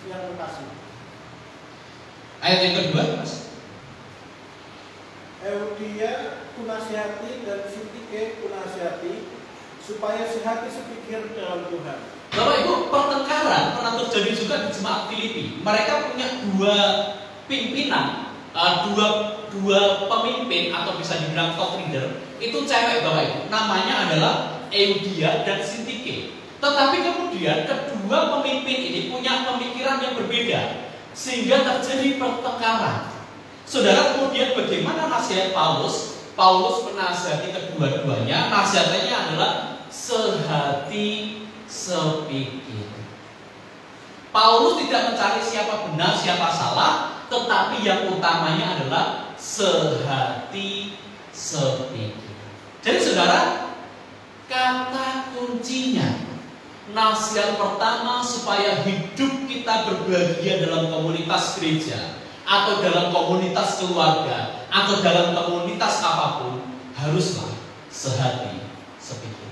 yang kekasih.
Ayat yang kedua, Mas.
Euodia kunasihati dan Sintike kunasihati, supaya sehati sepikir dalam Tuhan.
Bapak Ibu, pertengkaran pernah terjadi juga di jemaat Filipi. Mereka punya dua pimpinan, dua pemimpin atau bisa dibilang top leader. Itu cewek, Bapak Ibu. Namanya adalah Euodia dan Sintike. Tetapi kemudian kedua pemimpin ini punya pemikiran yang berbeda, sehingga terjadi pertengkaran. Saudara, kemudian bagaimana nasihat Paulus? Paulus menasihati kedua-duanya. Nasihatnya adalah sehati sepikir. Paulus tidak mencari siapa benar, siapa salah, tetapi yang utamanya adalah sehati sepikir. Jadi saudara, kata kuncinya, nasihat pertama supaya hidup kita berbahagia dalam komunitas gereja, atau dalam komunitas keluarga, atau dalam komunitas apapun, haruslah sehati sepikir.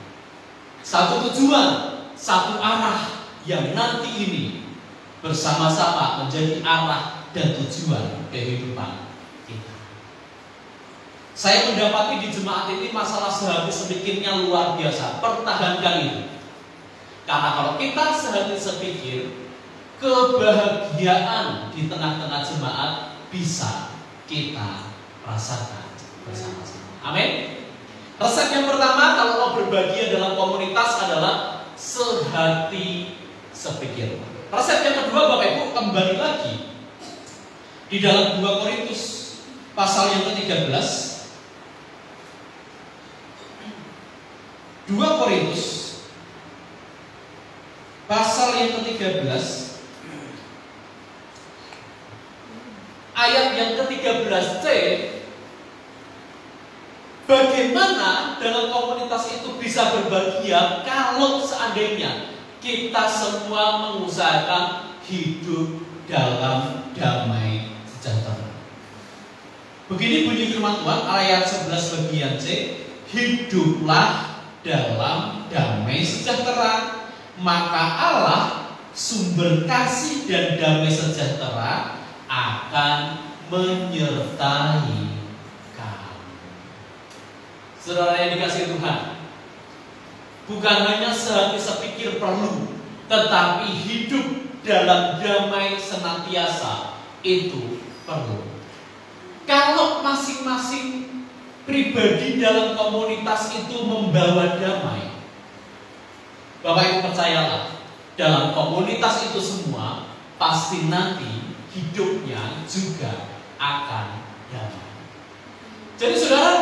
Satu tujuan, satu arah yang nanti ini bersama-sama menjadi arah dan tujuan kehidupan kita. Saya mendapati di jemaat ini masalah sehati sepikirnya luar biasa. Pertahankan itu. Karena kalau kita sehati sepikir, kebahagiaan di tengah-tengah jemaat bisa kita rasakan bersama-sama. Amin. Resep yang pertama kalau mau berbahagia dalam komunitas adalah sehati sepikir. Resep yang kedua, Bapak Ibu, kembali lagi di dalam 2 Korintus pasal yang ke-13. 2 Korintus pasal yang ke-13 ayat yang ke-13c. Bagaimana dalam komunitas itu bisa berbahagia kalau seandainya kita semua mengusahakan hidup dalam damai sejahtera. Begini bunyi firman Tuhan ayat 11 bagian C, hiduplah dalam damai sejahtera, maka Allah sumber kasih dan damai sejahtera akan menyertai kamu. Saudara yang dikasihi Tuhan, bukan hanya sehati sepikir perlu, tetapi hidup dalam damai senantiasa itu perlu. Kalau masing-masing pribadi dalam komunitas itu membawa damai, Bapak Ibu percayalah, dalam komunitas itu semua pasti nanti hidupnya juga akan damai. Jadi saudara,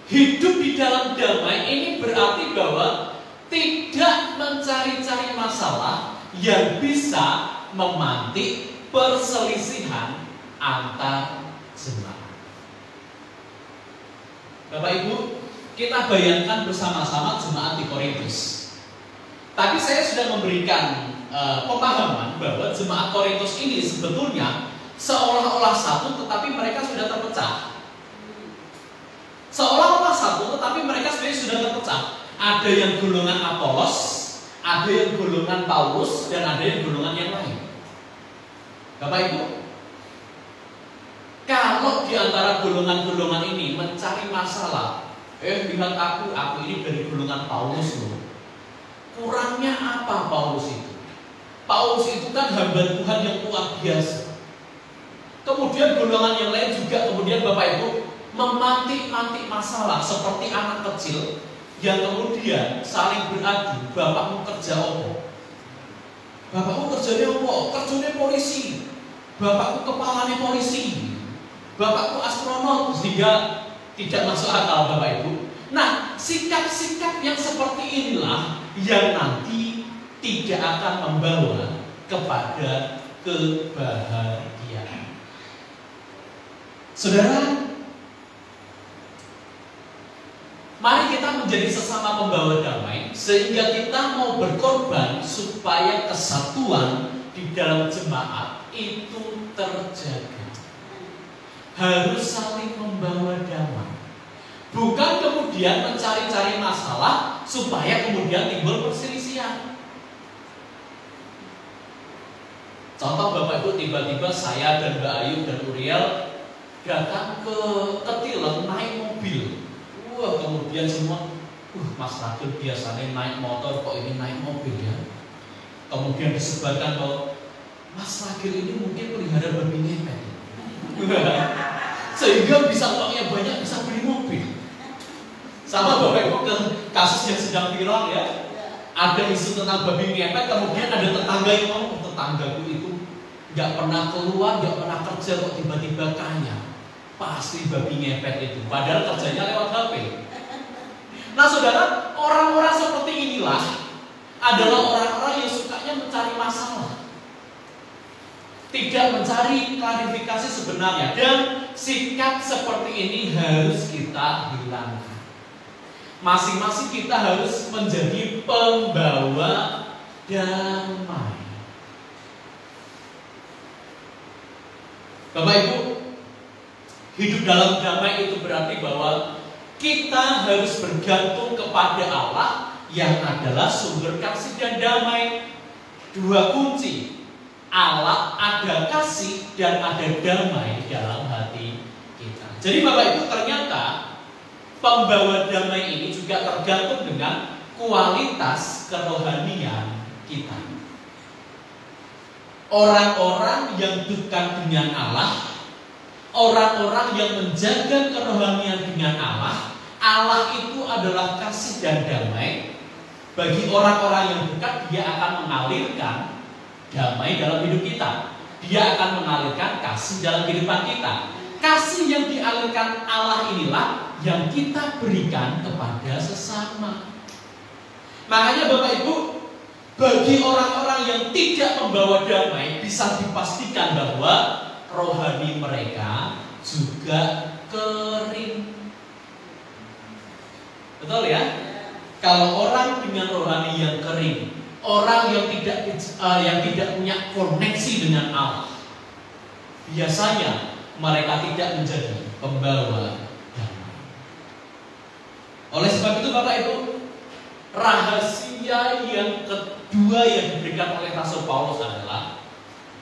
hidup di dalam damai ini berarti bahwa tidak mencari-cari masalah yang bisa memantik perselisihan antar jemaat. Bapak Ibu, kita bayangkan bersama-sama jemaat di Korintus. Tadi saya sudah memberikan pemahaman bahwa jemaat Korintus ini sebetulnya seolah-olah satu, tetapi mereka sudah terpecah. Seolah-olah satu, tetapi mereka sebenarnya sudah terpecah. Ada yang golongan Apolos, ada yang golongan Paulus, dan ada yang golongan yang lain. Bapak Ibu, kalau di antara golongan-golongan ini mencari masalah, lihat aku ini dari golongan Paulus loh. Kurangnya apa Paulus itu? Paulus itu kan hamba Tuhan yang luar biasa. Kemudian golongan yang lain juga kemudian Bapak Ibu memantik-mantik masalah seperti anak kecil yang kemudian saling beradu, bapakmu kerja apa? Bapakku kerjanya apa? Kerjanya polisi. Bapakku kepalanya polisi. Bapakku astronot. Sehingga tidak masuk akal Bapak Ibu. Nah, sikap-sikap yang seperti inilah yang nanti tidak akan membawa kepada kebahagiaan. Saudara, mari kita menjadi sesama pembawa damai, sehingga kita mau berkorban supaya kesatuan di dalam jemaat itu terjaga. Harus saling membawa damai. Bukan kemudian mencari-cari masalah supaya kemudian timbul perselisihan. Contoh Bapak Ibu, tiba-tiba saya dan Mbak Ayu dan Uriel datang ke Ketilen naik mobil. Wah, kemudian semua, Mas Ragil biasanya naik motor, kok ini naik mobil ya? Kemudian disebarkan bahwa Mas Ragil ini mungkin pelihara babi ngepet. Sehingga bisa uangnya banyak, bisa beli mobil. Sama Bapak Ibu ke kasus yang sedang viral ya. Ada isu tentang babi ngepet, kemudian ada tetangga yang ngomong, tetanggaku itu nggak pernah keluar, nggak pernah kerja, kok tiba-tiba kaya. Pasti babi ngepet itu. Padahal kerjanya lewat HP. Nah saudara, orang-orang seperti inilah adalah orang-orang yang sukanya mencari masalah, tidak mencari klarifikasi sebenarnya. Dan sikap seperti ini harus kita hilangkan. Masing-masing kita harus menjadi pembawa damai. Bapak Ibu, hidup dalam damai itu berarti bahwa kita harus bergantung kepada Allah yang adalah sumber kasih dan damai. Dua kunci, Allah ada kasih dan ada damai dalam hati kita. Jadi Bapak Ibu, ternyata pembawa damai ini juga tergantung dengan kualitas kerohanian kita. Orang-orang yang dekat dengan Allah, orang-orang yang menjaga kerohanian dengan Allah, Allah itu adalah kasih dan damai. Bagi orang-orang yang dekat, dia akan mengalirkan damai dalam hidup kita. Dia akan mengalirkan kasih dalam kehidupan kita. Kasih yang dialirkan Allah inilah yang kita berikan kepada sesama. Makanya Bapak Ibu, bagi orang-orang yang tidak membawa damai, bisa dipastikan bahwa rohani mereka juga kering. Betul ya? Kalau orang dengan rohani yang kering, orang yang tidak punya koneksi dengan Allah, biasanya mereka tidak menjadi pembawa damai. Oleh sebab itu Bapak Ibu, rahasia yang kedua yang diberikan oleh Rasul Paulus adalah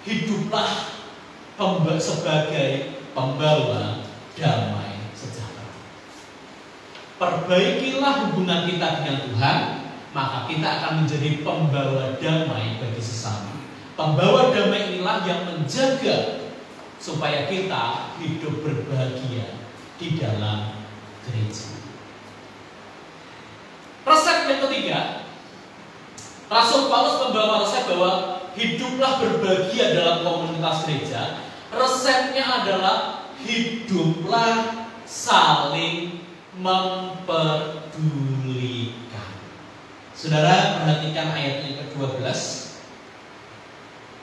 hiduplah sebagai pembawa damai sejahtera. Perbaikilah hubungan kita dengan Tuhan, maka kita akan menjadi pembawa damai bagi sesama. Pembawa damai inilah yang menjaga supaya kita hidup berbahagia di dalam gereja. Resep yang ketiga, Rasul Paulus membawa resep bahwa hiduplah berbahagia dalam komunitas gereja. Resepnya adalah hiduplah saling mempedulikan. Saudara perhatikan ayat yang ke-12.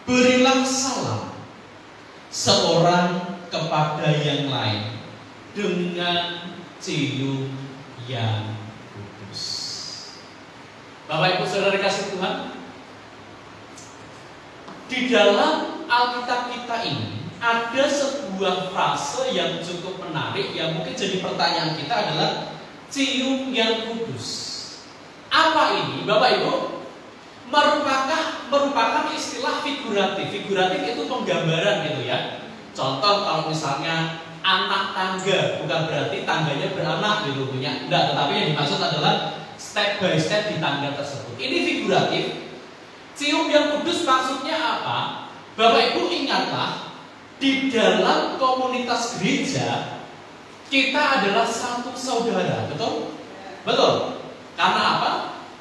Berilah salam seorang kepada yang lain dengan cium yang kudus. Bapak Ibu Saudara kasih Tuhan, di dalam Alkitab kita ini ada sebuah frase yang cukup menarik, yang mungkin jadi pertanyaan kita adalah cium yang kudus. Apa ini Bapak Ibu? Merupakan istilah figuratif. Figuratif itu penggambaran gitu ya. Contoh kalau misalnya anak tangga, bukan berarti tangganya beranak gitu punya. Enggak, tetapi yang dimaksud adalah step by step di tangga tersebut. Ini figuratif. Cium yang kudus maksudnya apa? Bapak Ibu ingatlah, di dalam komunitas gereja kita adalah satu saudara, betul? Betul. Karena apa?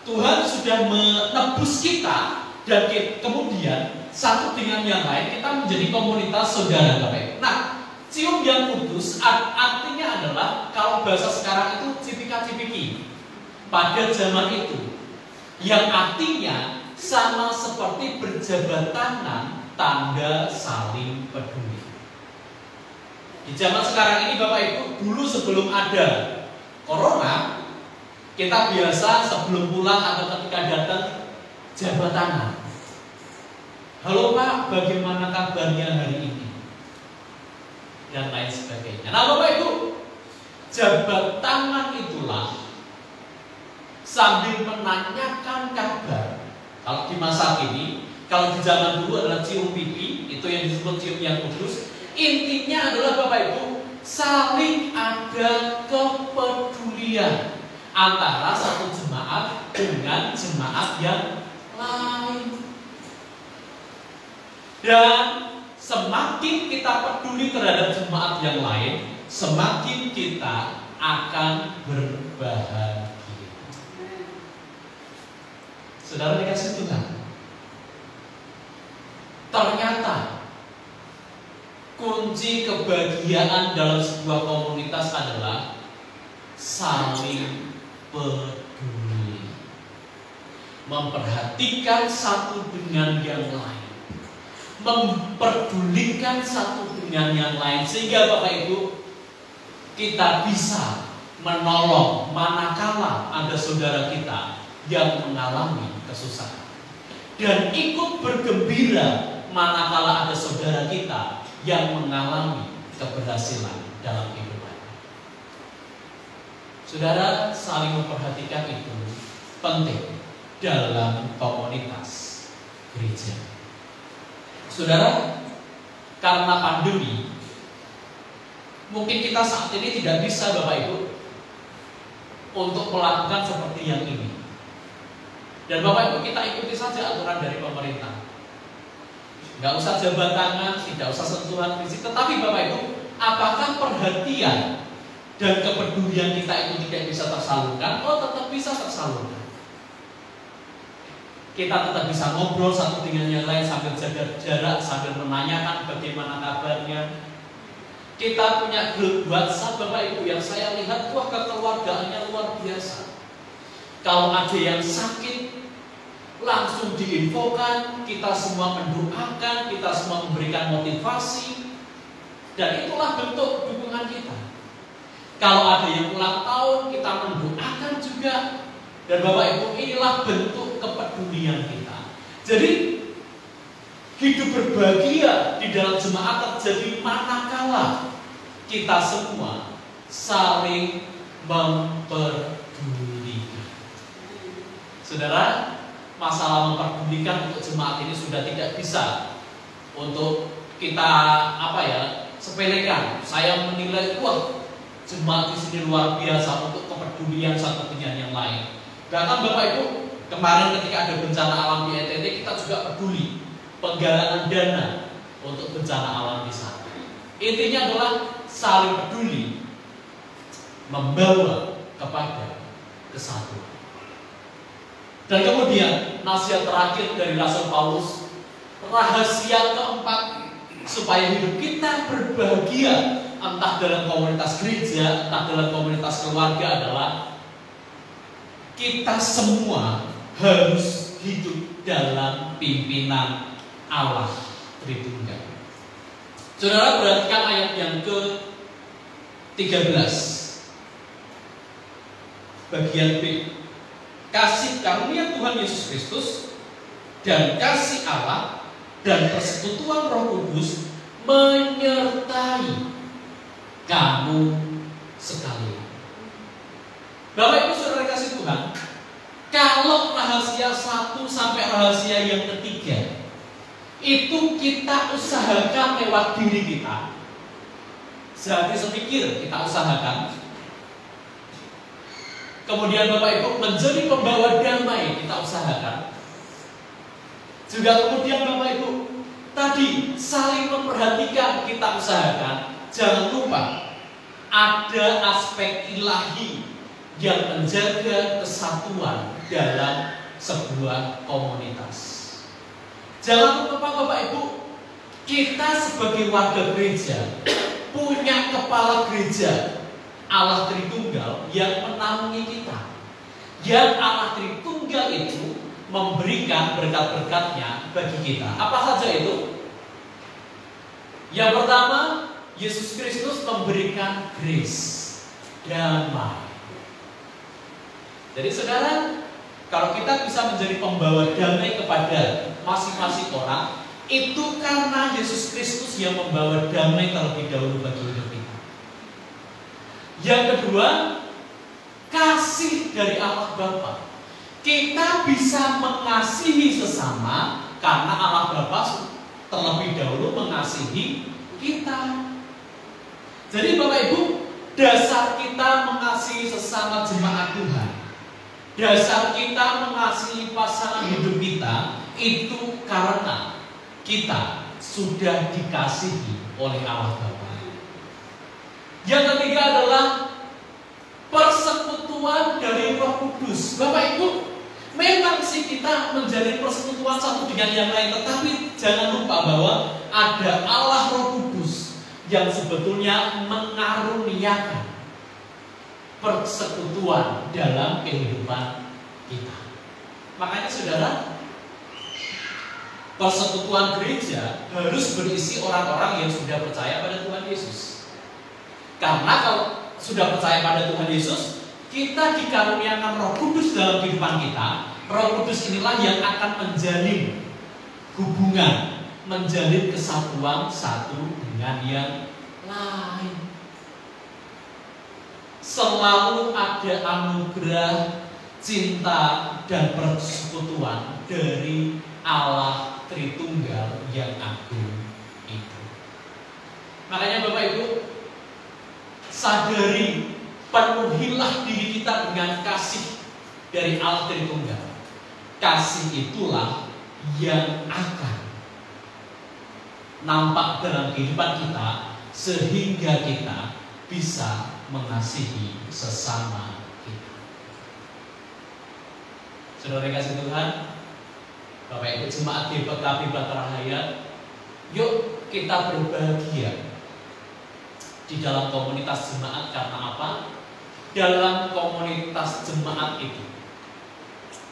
Tuhan sudah menebus kita dan kemudian satu dengan yang lain kita menjadi komunitas saudara Bapak Ibu. Nah, cium yang kudus artinya adalah kalau bahasa sekarang itu cipika-cipiki pada zaman itu, yang artinya sama seperti berjabat tangan, tanda saling peduli. Di zaman sekarang ini Bapak Ibu, dulu sebelum ada corona, kita biasa sebelum pulang atau ketika datang jabat tangan. Halo Pak, bagaimana kabarnya hari ini? Dan lain sebagainya. Nah Bapak Ibu, jabat tangan itulah sambil menanyakan kabar. Kalau di masa kini, kalau di zaman dulu adalah cium pipi, itu yang disebut cium yang kudus. Intinya adalah Bapak Ibu, saling ada kepedulian antara satu jemaat dengan jemaat yang lain. Dan semakin kita peduli terhadap jemaat yang lain, semakin kita akan berbahagia. Saudara dikasih Tuhan, ternyata kunci kebahagiaan dalam sebuah komunitas adalah saling peduli, memperhatikan satu dengan yang lain, memperdulikan satu dengan yang lain, sehingga Bapak Ibu kita bisa menolong manakala ada saudara kita yang mengalami kesusahan, dan ikut bergembira manakala ada saudara kita yang mengalami keberhasilan dalam kehidupan. Saudara, saling memperhatikan itu penting dalam komunitas gereja. Saudara, karena pandemi, mungkin kita saat ini tidak bisa Bapak Ibu untuk melakukan seperti yang ini. Dan Bapak Ibu, kita ikuti saja aturan dari pemerintah. Nggak usah jabat tangan, tidak usah sentuhan fisik. Tetapi Bapak Ibu, apakah perhatian dan kepedulian kita itu tidak bisa tersalurkan? Oh, tetap bisa tersalurkan. Kita tetap bisa ngobrol satu dengan yang lain sambil jaga jarak, sambil menanyakan bagaimana kabarnya. Kita punya grup WhatsApp Bapak Ibu yang saya lihat, wah, kekeluargaannya luar biasa. Kalau ada yang sakit, langsung diinfokan, kita semua mendoakan, kita semua memberikan motivasi, dan itulah bentuk dukungan kita. Kalau ada yang ulang tahun, kita mendoakan juga, dan Bapak Ibu, inilah bentuk kepedulian kita. Jadi hidup berbahagia di dalam jemaat terjadi manakala kita semua saling memperdulikan. Saudara, masalah memperdulikan untuk jemaat ini sudah tidak bisa untuk kita sepelekan. Saya menilai, wah, jemaat di sini luar biasa untuk kepedulian satu dengan yang lain. Bahkan Bapak Ibu, kemarin ketika ada bencana alam di NTT, kita juga peduli penggalangan dana untuk bencana alam di sana. Intinya adalah saling peduli, membawa kepada kesatuan. Dan kemudian nasihat terakhir dari Rasul Paulus, rahasia keempat supaya hidup kita berbahagia, entah dalam komunitas gereja, entah dalam komunitas keluarga, adalah kita semua harus hidup dalam pimpinan Allah Tritunggal. Saudara, perhatikan ayat yang ke-13 bagian B. Kasih karunia Tuhan Yesus Kristus dan kasih Allah dan persekutuan Roh Kudus menyertai kamu sekalian. Bapak Ibu saudara kasih Tuhan, kalau rahasia 1 sampai rahasia yang ketiga itu kita usahakan lewat diri kita, sehati sepikir kita usahakan. Kemudian Bapak Ibu menjadi pembawa damai kita usahakan. Juga kemudian Bapak Ibu tadi saling memperhatikan kita usahakan. Jangan lupa ada aspek ilahi yang menjaga kesatuan dalam sebuah komunitas. Jangan lupa Bapak Ibu, kita sebagai warga gereja punya kepala gereja Allah Tritunggal yang menaungi kita. Yang Allah Tritunggal itu memberikan berkat-berkatnya bagi kita. Apa saja itu? Yang pertama, Yesus Kristus memberikan grace, damai. Jadi saudara, kalau kita bisa menjadi pembawa damai kepada masing-masing orang, itu karena Yesus Kristus yang membawa damai terlebih dahulu bagi hidup kita. Yang kedua, kasih dari Allah Bapa. Kita bisa mengasihi sesama karena Allah Bapa terlebih dahulu mengasihi kita. Jadi Bapak Ibu, dasar kita mengasihi sesama jemaat Tuhan, dasar kita mengasihi pasangan hidup kita, itu karena kita sudah dikasihi oleh Allah Bapa. Yang ketiga adalah persekutuan dari Roh Kudus. Bapak Ibu, memang sih kita menjalin persekutuan satu dengan yang lain, tetapi jangan lupa bahwa ada Allah Roh Kudus yang sebetulnya mengaruniakan persekutuan dalam kehidupan kita. Makanya saudara, persekutuan gereja harus berisi orang-orang yang sudah percaya pada Tuhan Yesus. Karena kalau sudah percaya pada Tuhan Yesus, kita dikaruniakan Roh Kudus dalam kehidupan kita. Roh Kudus inilah yang akan menjalin hubungan, menjalin kesatuan satu dengan yang lain. Selalu ada anugerah, cinta, dan persekutuan dari Allah Tritunggal yang agung itu. Makanya Bapak Ibu, sadari, penuhilah diri kita dengan kasih dari Allah Tritunggal. Kasih itulah yang akan nampak dalam kehidupan kita, sehingga kita bisa mengasihi sesama kita. Saudara kasih Tuhan, Bapak Ibu jemaat GPKB Batara Hayat, yuk kita berbahagia di dalam komunitas jemaat. Karena apa? Dalam komunitas jemaat itu,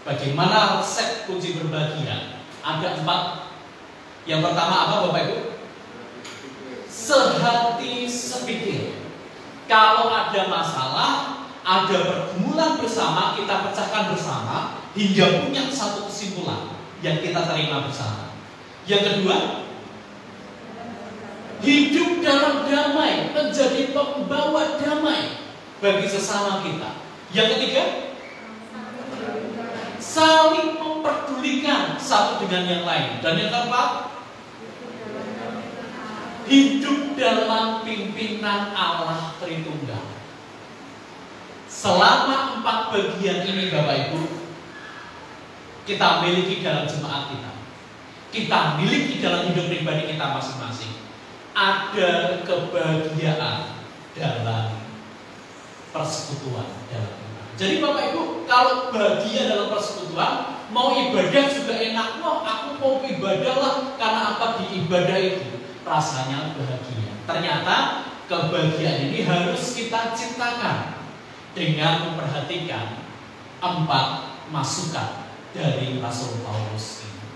bagaimana resep kunci berbahagia? Ada 4. Yang pertama apa Bapak Ibu? Sehati sepikir. Kalau ada masalah, ada pergumulan bersama, kita pecahkan bersama hingga punya satu kesimpulan yang kita terima bersama. Yang kedua, hidup dalam damai, menjadi pembawa damai bagi sesama kita. Yang ketiga, saling memperdulikan satu dengan yang lain. Dan yang keempat, hidup dalam pimpinan Allah Tritunggal. Selama 4 bagian ini Bapak Ibu, kita miliki dalam jemaat kita, kita miliki dalam hidup pribadi kita masing-masing. Ada kebahagiaan dalam persekutuan dalam kita. Jadi Bapak Ibu, kalau bahagia dalam persekutuan, mau ibadah juga enak. Wah, aku mau ibadah lah. Karena apa? Di ibadah itu rasanya bahagia. Ternyata kebahagiaan ini harus kita ciptakan dengan memperhatikan 4 masukan dari Rasul Paulus ini.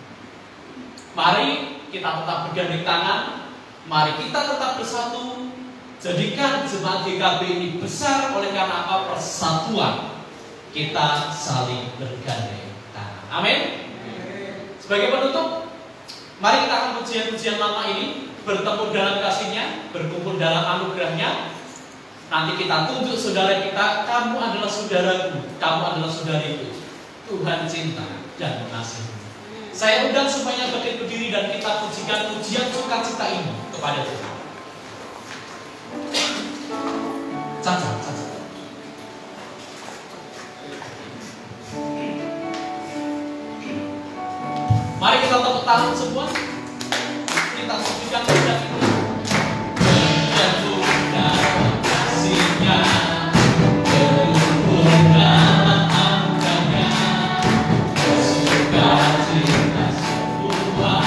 Mari kita tetap bergandeng tangan, mari kita tetap bersatu. Jadikan jemaat GKB ini besar oleh karena apa? Persatuan. Kita saling bergandeng tangan. Amin. Sebagai penutup, mari kita akan pujian-pujian lama ini, bertemu dalam kasih-Nya, berkumpul dalam anugerah-Nya. Nanti kita tunjuk saudara kita, kamu adalah saudaraku, kamu adalah saudariku. Tuhan cinta dan mengasihi. Saya undang semuanya berdiri dan kita pujikan pujian sukacita ini kepada Tuhan. Caca. Mari kita tepuk tangan semua. Kita pujikan pujian itu. Dan Tuhan kasih-Nya, berkumpul dalam anugerah-Nya, sukacita sebuah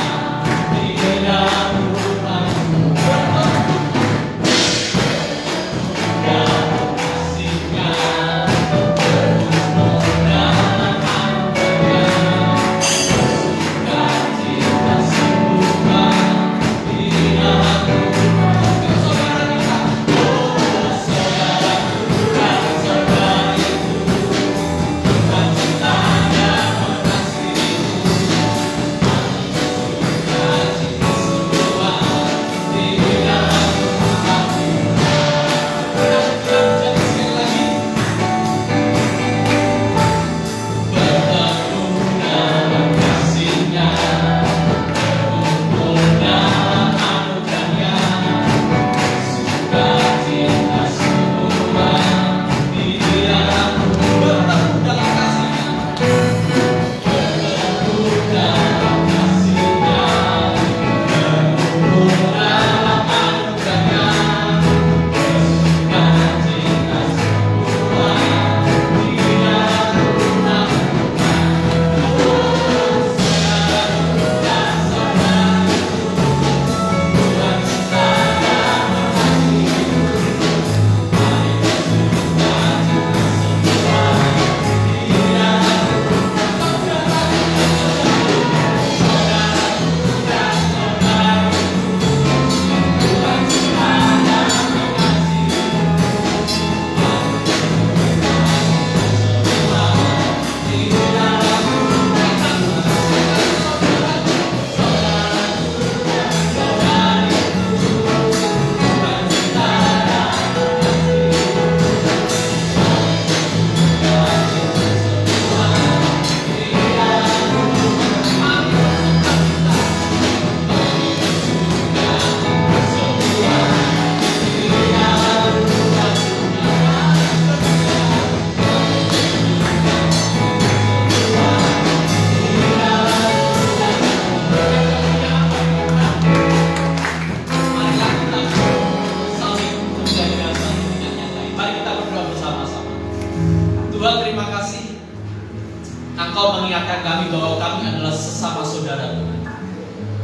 Engkau mengingatkan kami bahwa kami adalah sesama saudara Tuhan.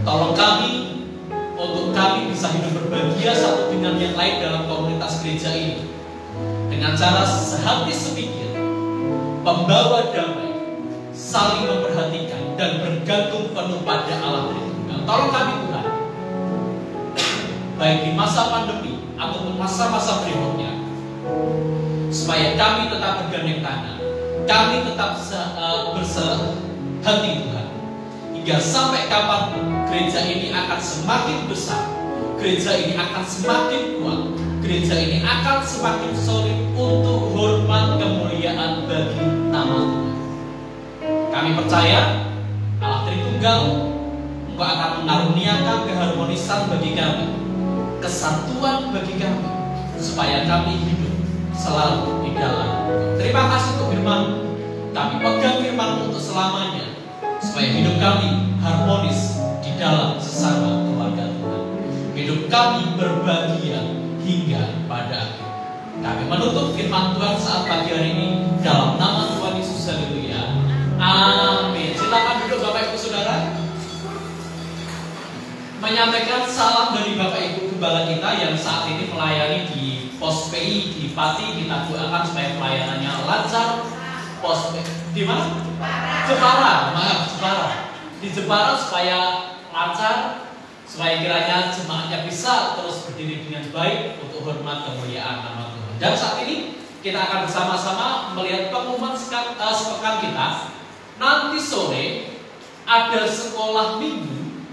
Tolong kami untuk kami bisa hidup berbahagia satu dengan yang lain dalam komunitas gereja ini, dengan cara sehati sepikir, membawa damai, saling memperhatikan, dan bergantung penuh pada Allah Tritunggal. Tolong kami Tuhan, baik di masa pandemi ataupun masa-masa berikutnya, supaya kami tetap bergandeng tangan, kami tetap bersehati Tuhan, hingga sampai kapanpun gereja ini akan semakin besar, gereja ini akan semakin kuat, gereja ini akan semakin solid untuk hormat kemuliaan bagi nama Tuhan. Kami percaya Allah Tritunggal, Engkau akan mengaruniakan keharmonisan bagi kami, kesatuan bagi kami, supaya kami hidup selalu di dalam. Terima kasih untuk firman. Kami pegang firman untuk selamanya, supaya hidup kami harmonis di dalam sesama keluarga Tuhan. Hidup kami berbahagia hingga pada akhir. Kami menutup firman Tuhan saat pagi hari ini dalam nama Tuhan Yesus. Haleluya. Amin. Silakan duduk Bapak Ibu Saudara. Menyampaikan salam dari Bapak Ibu Gembala kita yang saat ini melayani di Pos PI di Pati. Kita doakan supaya pelayanannya lancar. Pos PI di mana? Jepara. Maaf, Jepara. Di Jepara supaya lancar, supaya kiranya jemaatnya bisa terus berdiri dengan baik untuk hormat kemuliaan nama Tuhan. Dan saat ini kita akan bersama-sama melihat pengumuman sepekan kita. Nanti sore ada sekolah minggu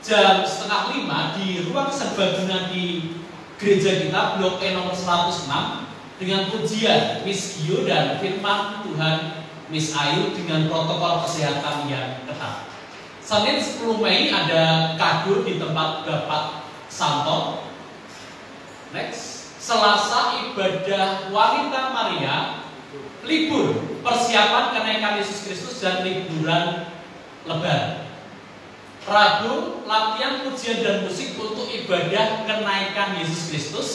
jam 4:30 di ruang serbaguna di gereja kita Blok E nomor 106 dengan pujian Miss Gio dan firman Tuhan Miss Ayu dengan protokol kesehatan yang ketat. Senin 10 Mei ada kado di tempat Bapak Santo. Next, Selasa ibadah wanita Maria, libur persiapan kenaikan Yesus Kristus dan liburan Lebaran. Rabu latihan pujian dan musik untuk ibadah kenaikan Yesus Kristus.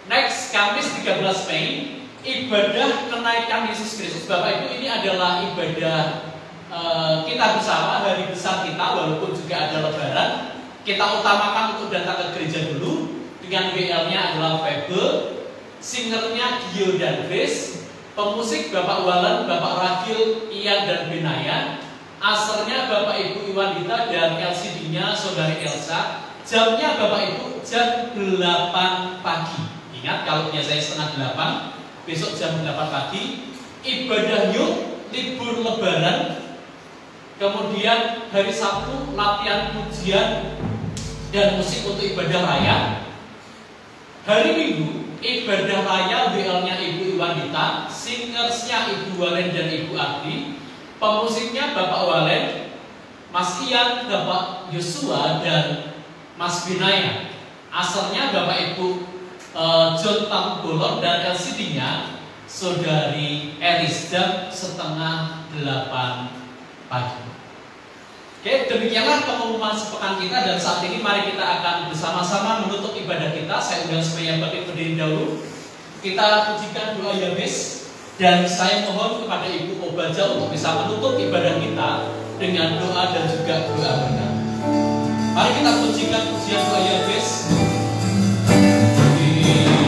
Next, Kamis 13 Mei ibadah kenaikan Yesus Kristus. Bapak Ibu, ini adalah ibadah kita bersama, hari besar kita, walaupun juga ada Lebaran. Kita utamakan untuk datang ke gereja dulu. Dengan WL-nya adalah Febe, singernya Gio dan Grace, pemusik Bapak Walan, Bapak Ragil, Ian dan Benaya, asernya Bapak Ibu Iwanita, dan LCD-nya Saudari Elsa. Jamnya Bapak Ibu jam 8 pagi. Ingat, kalau biasanya setengah 8, besok jam 8 pagi. Ibadah yuk, libur Lebaran. Kemudian hari Sabtu latihan pujian dan musik untuk ibadah raya. Hari Minggu ibadah raya WL-nya Ibu Iwanita, singersnya Ibu Walen dan Ibu Ardi, pemusiknya Bapak Walen, Mas Ian, Bapak Yosua dan Mas Binaya. Asalnya Bapak Ibu John Tambolon dan LCD-nya Saudari Eris jam 7:30 pagi. Oke, demikianlah pengumuman sepekan kita, dan saat ini mari kita akan bersama-sama menutup ibadah kita. Saya undang semuanya berdiri dahulu. Kita pujikan doa Yabes, dan saya mohon kepada Ibu Obaja untuk bisa menutup ibadah kita dengan doa dan juga doa berkat. Mari kita pujikan pujian doa Yabes.
Yeah.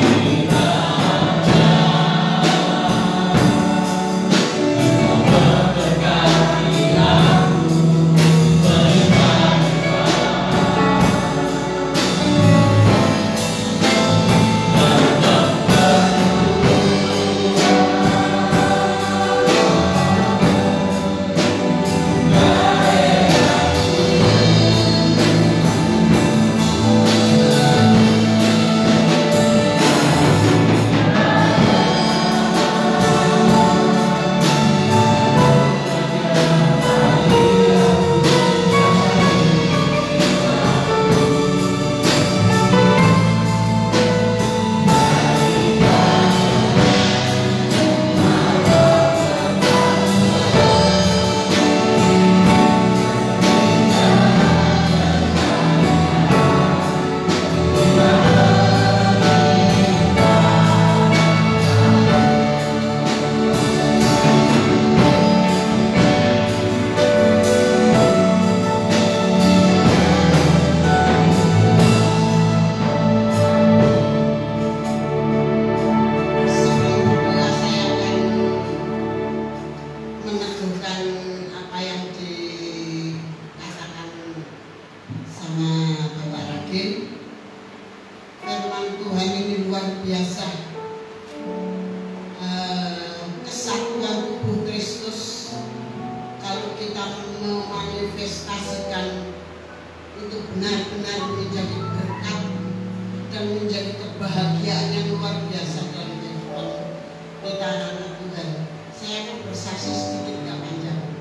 kita anak Tuhan, saya akan bersaksi sedikit gak panjang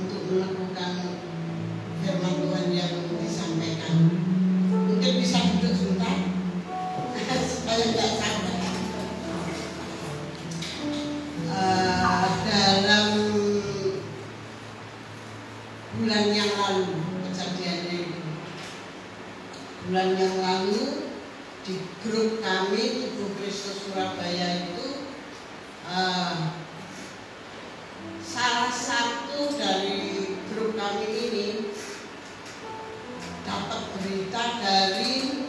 untuk melakukan firman Tuhan yang disampaikan. Mungkin bisa duduk sebentar supaya nggak sabar. Dalam bulan yang lalu kejadiannya itu, bulan yang lalu di grup kami Tubuh Kristus Surabaya itu salah satu dari grup kami ini dapat berita dari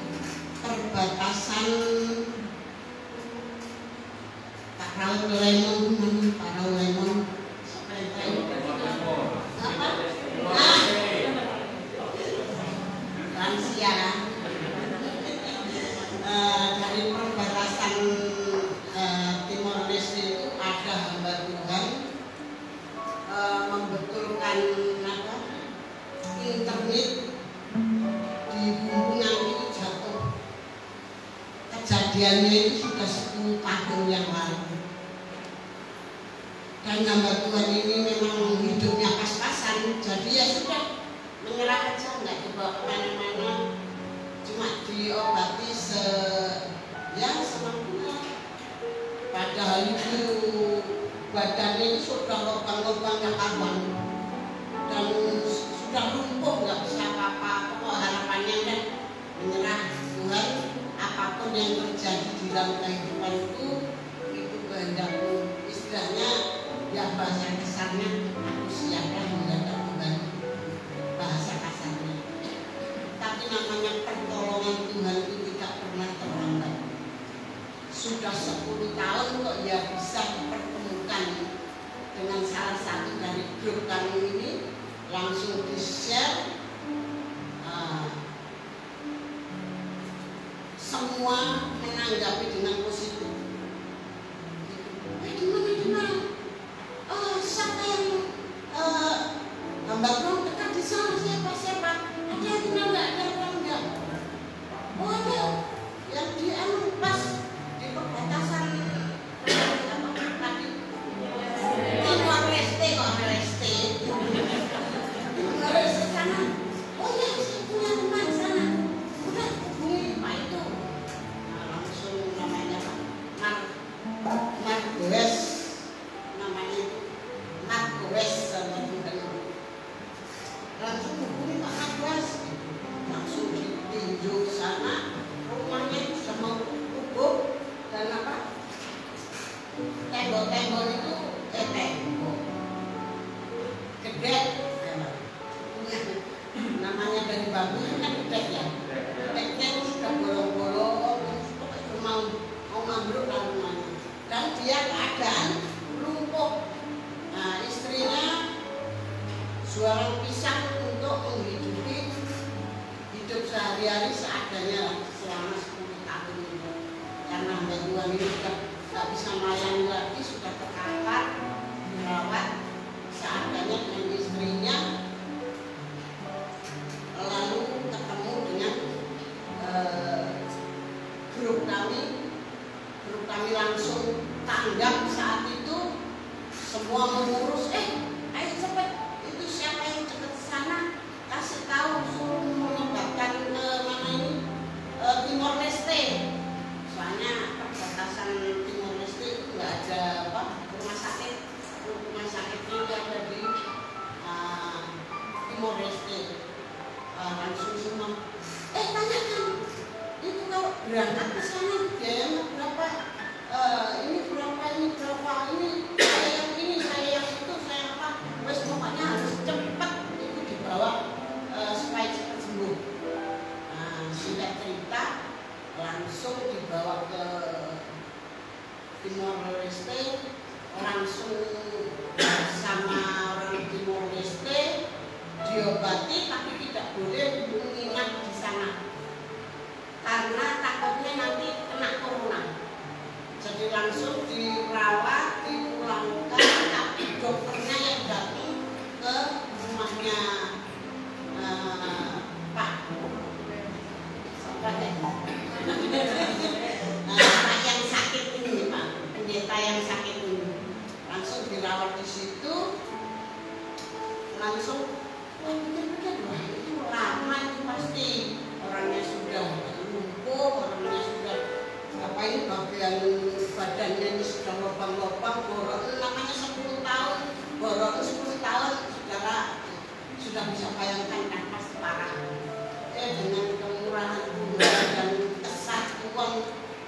perbatasan Pak Raul Lemon, Pak Raul Lemon, lansia, dari perbatasan Timor Leste itu ada hamba Tuhan membetulkan internet di Bumpungan itu jatuh. Kejadiannya itu sudah 10 tahun yang lalu. Dan hamba Tuhan ini memang hidupnya pas-pasan, jadi ya sudah menyerah aja, nggak dibawa kemana-mana, cuma diobati semampunya. Padahal itu badannya ini sudah lubang-lubangnya kawan dan sudah lumpuh, nggak bisa apa-apa. Pokok harapannya kan menyerah Tuhan, apapun yang terjadi di dalam kehidupan itu kehendakmu. Istilahnya ya bahasa kasarnya, aku siapkan menghadap Tuhan, bahasa kasarnya. Tapi namanya pertolongan Tuhan itu tidak pernah terlambat. Sudah 10 tahun kok ya bisa dipertemukan dengan salah satu dari grup kami ini, langsung di-share. Semua menanggapi dengan positif. Gimana? Siapa yang hamba Tuhan dekat di sana, siapa? Ada yang kenal nggak? Ada orang nggak? Oh ada, yang di pas di perbatasan tadi Timor Leste sana. Oh ya, saya punya teman sana. Udah hubungi Pak itu. Langsung namanya Mark Goes, namanya Mark Goes sama Tuhan. Langsung hubungi Pak Goes, langsung ditinjau sana. Rumahnya itu sudah mau rubuh dan tembok-tembok itu tembok gede, namanya dari bambu kan gede ya. Teknya itu sudah bolong-bolong, mau ambruk rumahnya. Dan dia keadaan lumpuh. Nah, istrinya jualan pisang untuk menghidupi hidup sehari-hari seadanya selama 10 tahun itu. Karena hamba Tuhan ini sudah tidak bisa melayani lagi, sudah terkapar, dirawat seadanya dengan istrinya. Lalu ketemu dengan grup kami langsung tanggap saat itu, semua mengurus, ayo cepet, itu siapa yang dekat sana, kasih tahu, suruh menyebarkan ke mana ini, Timor Leste. Soalnya perbatasan Timor Leste itu nggak ada yang sakit dulu. Langsung dirawat di situ. Langsung pikir-pikir, wah itu lama itu pasti. Orangnya sudah lumpuh, orangnya sudah apa ini bagian badannya ini sudah lubang-lubang, borok namanya 10 tahun, borok 10 tahun, saudara sudah bisa bayangkan kan pasti parah. Dengan kemurahan Tuhan dan kesatuan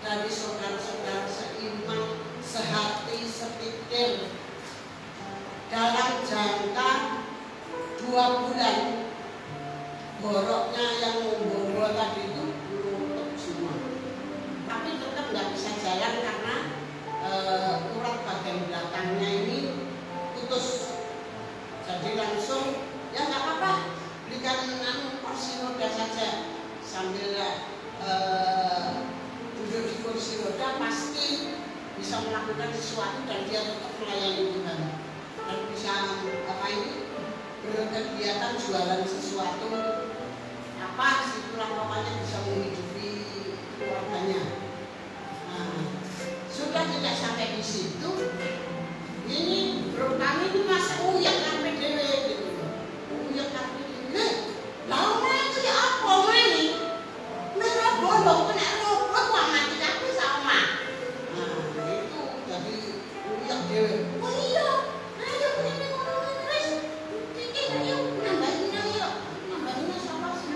dari saudara-saudara seiman, sehati, sepikir, dalam jangka 2 bulan boroknya yang membawa tadi itu tutup semua, tapi tetap nggak bisa jalan karena urat bagian belakangnya ini putus. Jadi langsung ya nggak apa-apa, belikan kursi roda saja, sambil duduk di kursi roda pasti bisa melakukan sesuatu dan dia tetap melayani Tuhan dan bisa apa ini berkegiatan jualan sesuatu apa situlah pokoknya bisa menghidupi keluarganya. Nah, sudah tidak sampai di situ, ini bro kami ini masa uyak sampai dewe gitu, uyak sampai dewe. Lalu itu ya apa ini? Merah bolong kena robot wah mati aku sama. Nah itu jadi uyak dewe. Oh iya, ayo ini ngomongin terus, titik ayo nambahin ayo, nambahin siapa sih?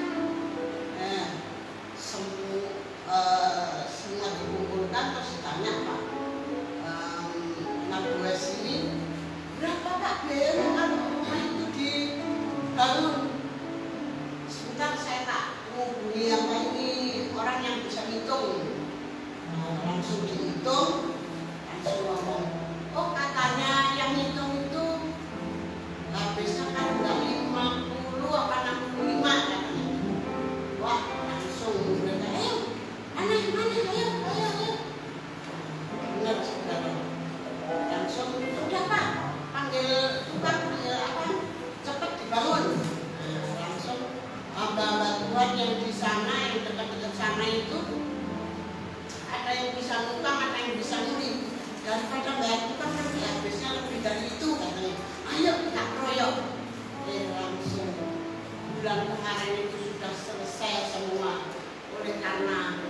Semua dikumpulkan terus ditanya Pak, anak gue sini berapa Pak biaya kalau rumah itu dibangun? Sebentar saya tak menghubungi apa ini orang yang bisa hitung. Langsung dihitung, langsung ngomong, oh katanya yang hitung itu habisnya kan udah 50 apa 65 katanya. Wah langsung mereka, ayo anak mana, ayo benar saudara. Langsung udah Pak, panggil tukang, panggil apa, cepat dibangun. Langsung hamba-hamba Tuhan yang di sana, yang dekat-dekat sana itu ada yang bisa ngutang, ada yang bisa nguri. Daripada bayar tukang nanti habisnya lebih dari itu katanya. Ayo kita keroyok. Langsung bulan kemarin itu sudah selesai semua. Oleh karena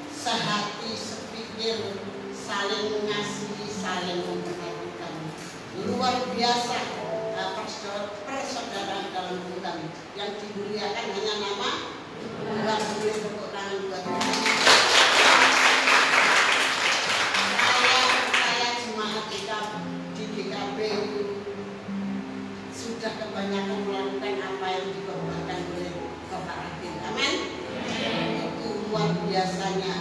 sehati, sepikir, saling mengasihi, saling memperhatikan. Luar biasa persaudaraan dalam Tuhan. Yang dimuliakan hanya nama Tuhan. Boleh tepuk tangan buat Tuhan. Saya jemaat kita di GKP sudah kebanyakan melakukan apa yang dikorbankan oleh Bapak Rakin. Amin. Itu luar biasanya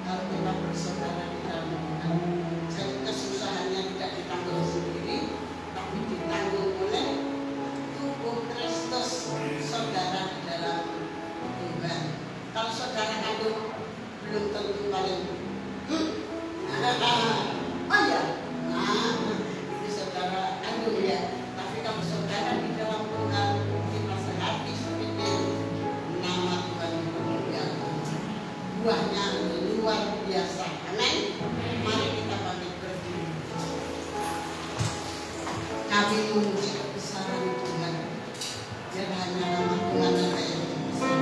kalau kita bersaudara di dalam Tuhan. Jadi kesusahannya tidak ditanggung sendiri, tapi ditanggung oleh tubuh Kristus, saudara di dalam Tuhan. Kalau saudara kandung belum tentu paling oh ya, ini saudara kandung ya. Tapi kalau saudara di dalam Tuhan, kita sehati sepikir, nama Tuhan dimuliakan. Buahnya luar biasa. Amin. Mari kita bangkit berdiri. Kami memuji kebesaran Tuhan. Dan hanya nama Tuhan yang besar.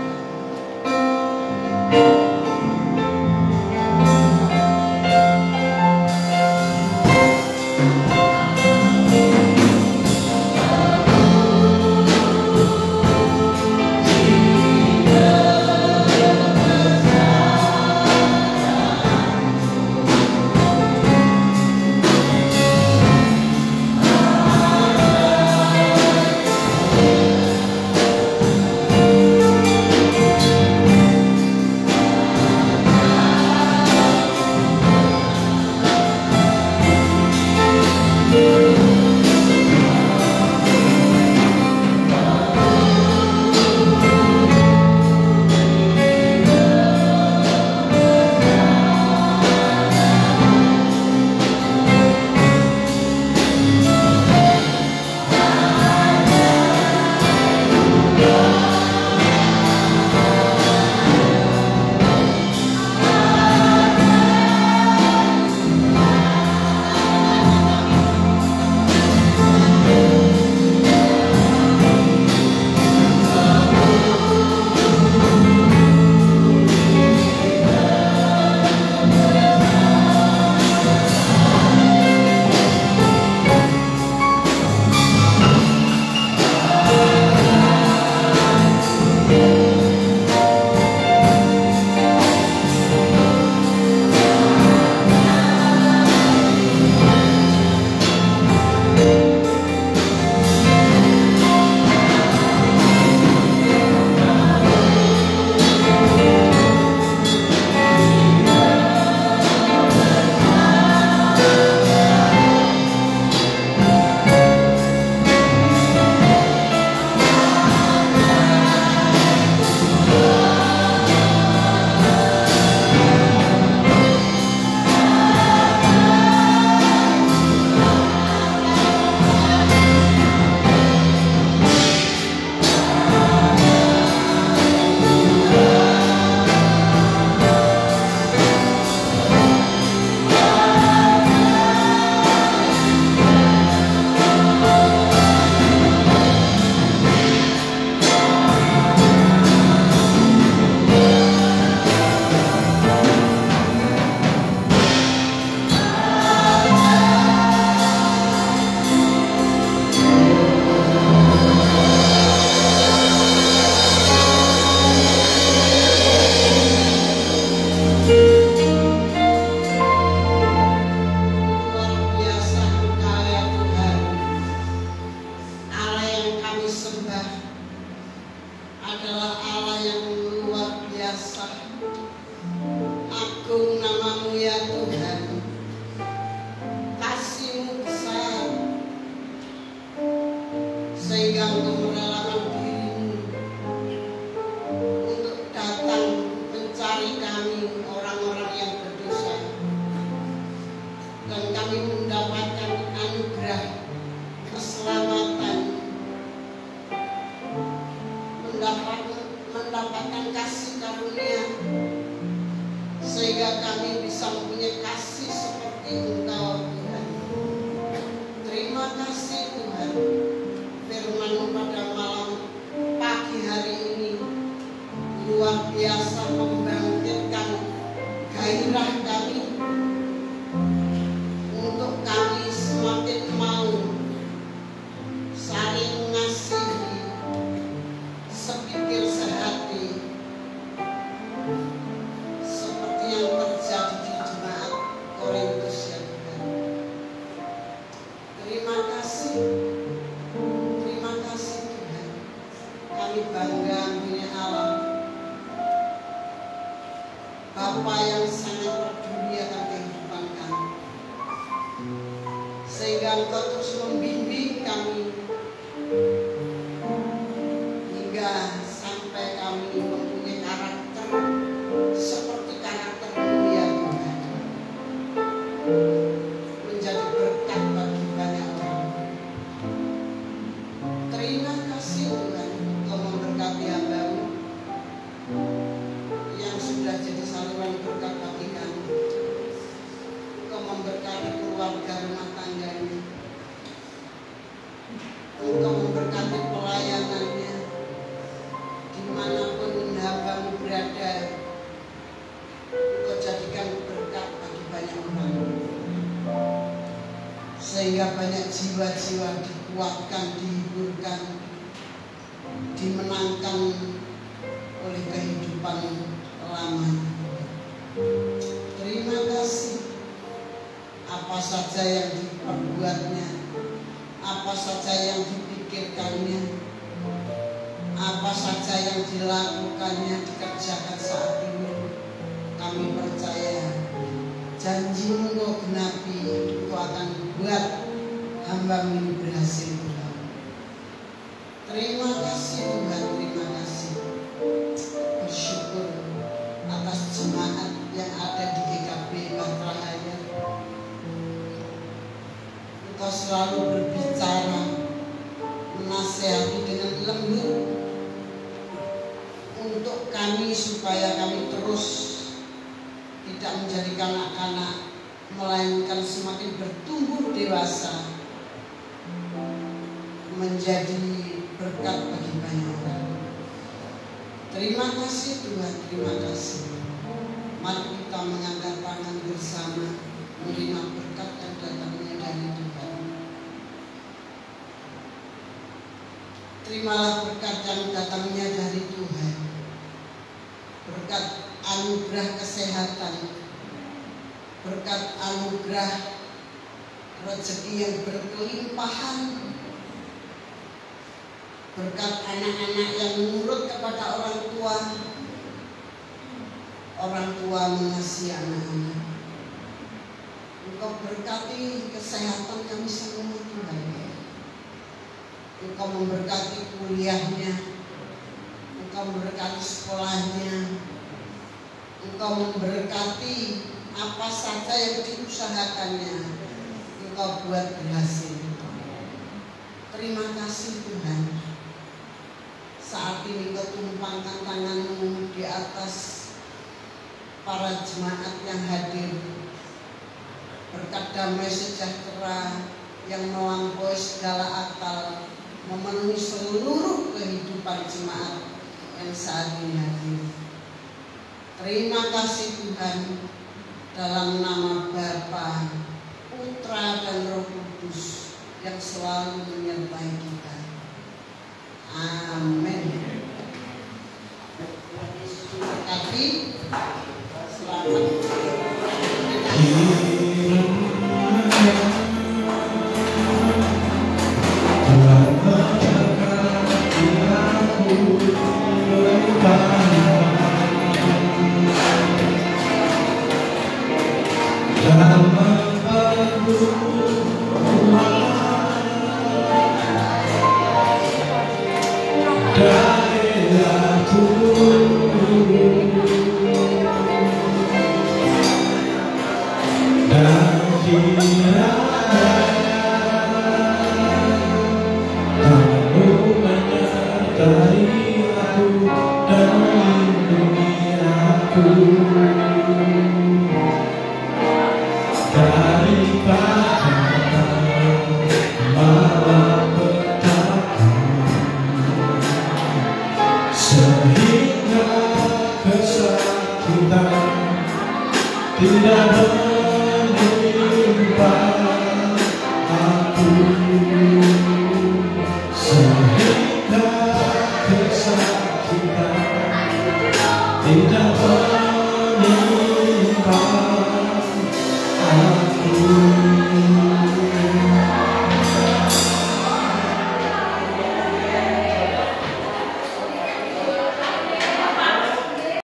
sehingga Engkau terus membimbing kami hingga sampai kami mempunyai karakter seperti karakter-Mu ya Tuhan, menjadi berkat bagi banyak orang. Terima kasih Tuhan, Engkau memberkati hamba-Mu yang sudah jadi saluran berkat bagi kami. Engkau memberkati keluarga rumah tangganya, Engkau memberkati pelayanannya dimanapun hamba-Mu berada. Engkau jadikan berkat bagi banyak orang, sehingga banyak jiwa-jiwa dikuatkan, dihiburkan, dimenangkan oleh kehidupan lamanya. Terima kasih. Apa saja yang diperbuatnya, apa saja yang dipikirkannya, apa saja yang dilakukannya, dikerjakan saat ini, kami percaya janji-Mu Engkau genapi. Engkau akan buat hamba-Mu ini berhasil Tuhan. Terima kasih Tuhan, terima kasih. Bersyukur atas jemaat yang ada di GKP Batrahaya. Engkau selalu berbicara, menasehati dengan lembut untuk kami supaya kami terus tidak menjadi kanak-kanak, melainkan semakin bertumbuh dewasa, menjadi berkat bagi banyak orang. Terima kasih Tuhan, terima kasih. Mari kita mengangkat tangan bersama, menerima berkat yang datangnya dari Tuhan. Terimalah berkat yang datangnya dari Tuhan. Berkat anugerah kesehatan, berkat anugerah rezeki yang berkelimpahan, berkat anak-anak yang nurut kepada orang tua mengasihi anak-anak. Engkau berkati kesehatan kami semua Tuhan. Engkau memberkati kuliahnya, Engkau memberkati sekolahnya, Engkau memberkati apa saja yang diusahakannya, Engkau buat berhasil. Terima kasih Tuhan. Saat ini Engkau tumpangkan tangan-Mu di atas para jemaat yang hadir. Berkat damai sejahtera yang melampaui segala akal memenuhi seluruh kehidupan jemaat yang saat ini hadir. Terima kasih Tuhan, dalam nama Bapa, Putra dan Roh Kudus yang selalu menyertai kita. Amin. Yesus memberkati. Selamat.
Sehingga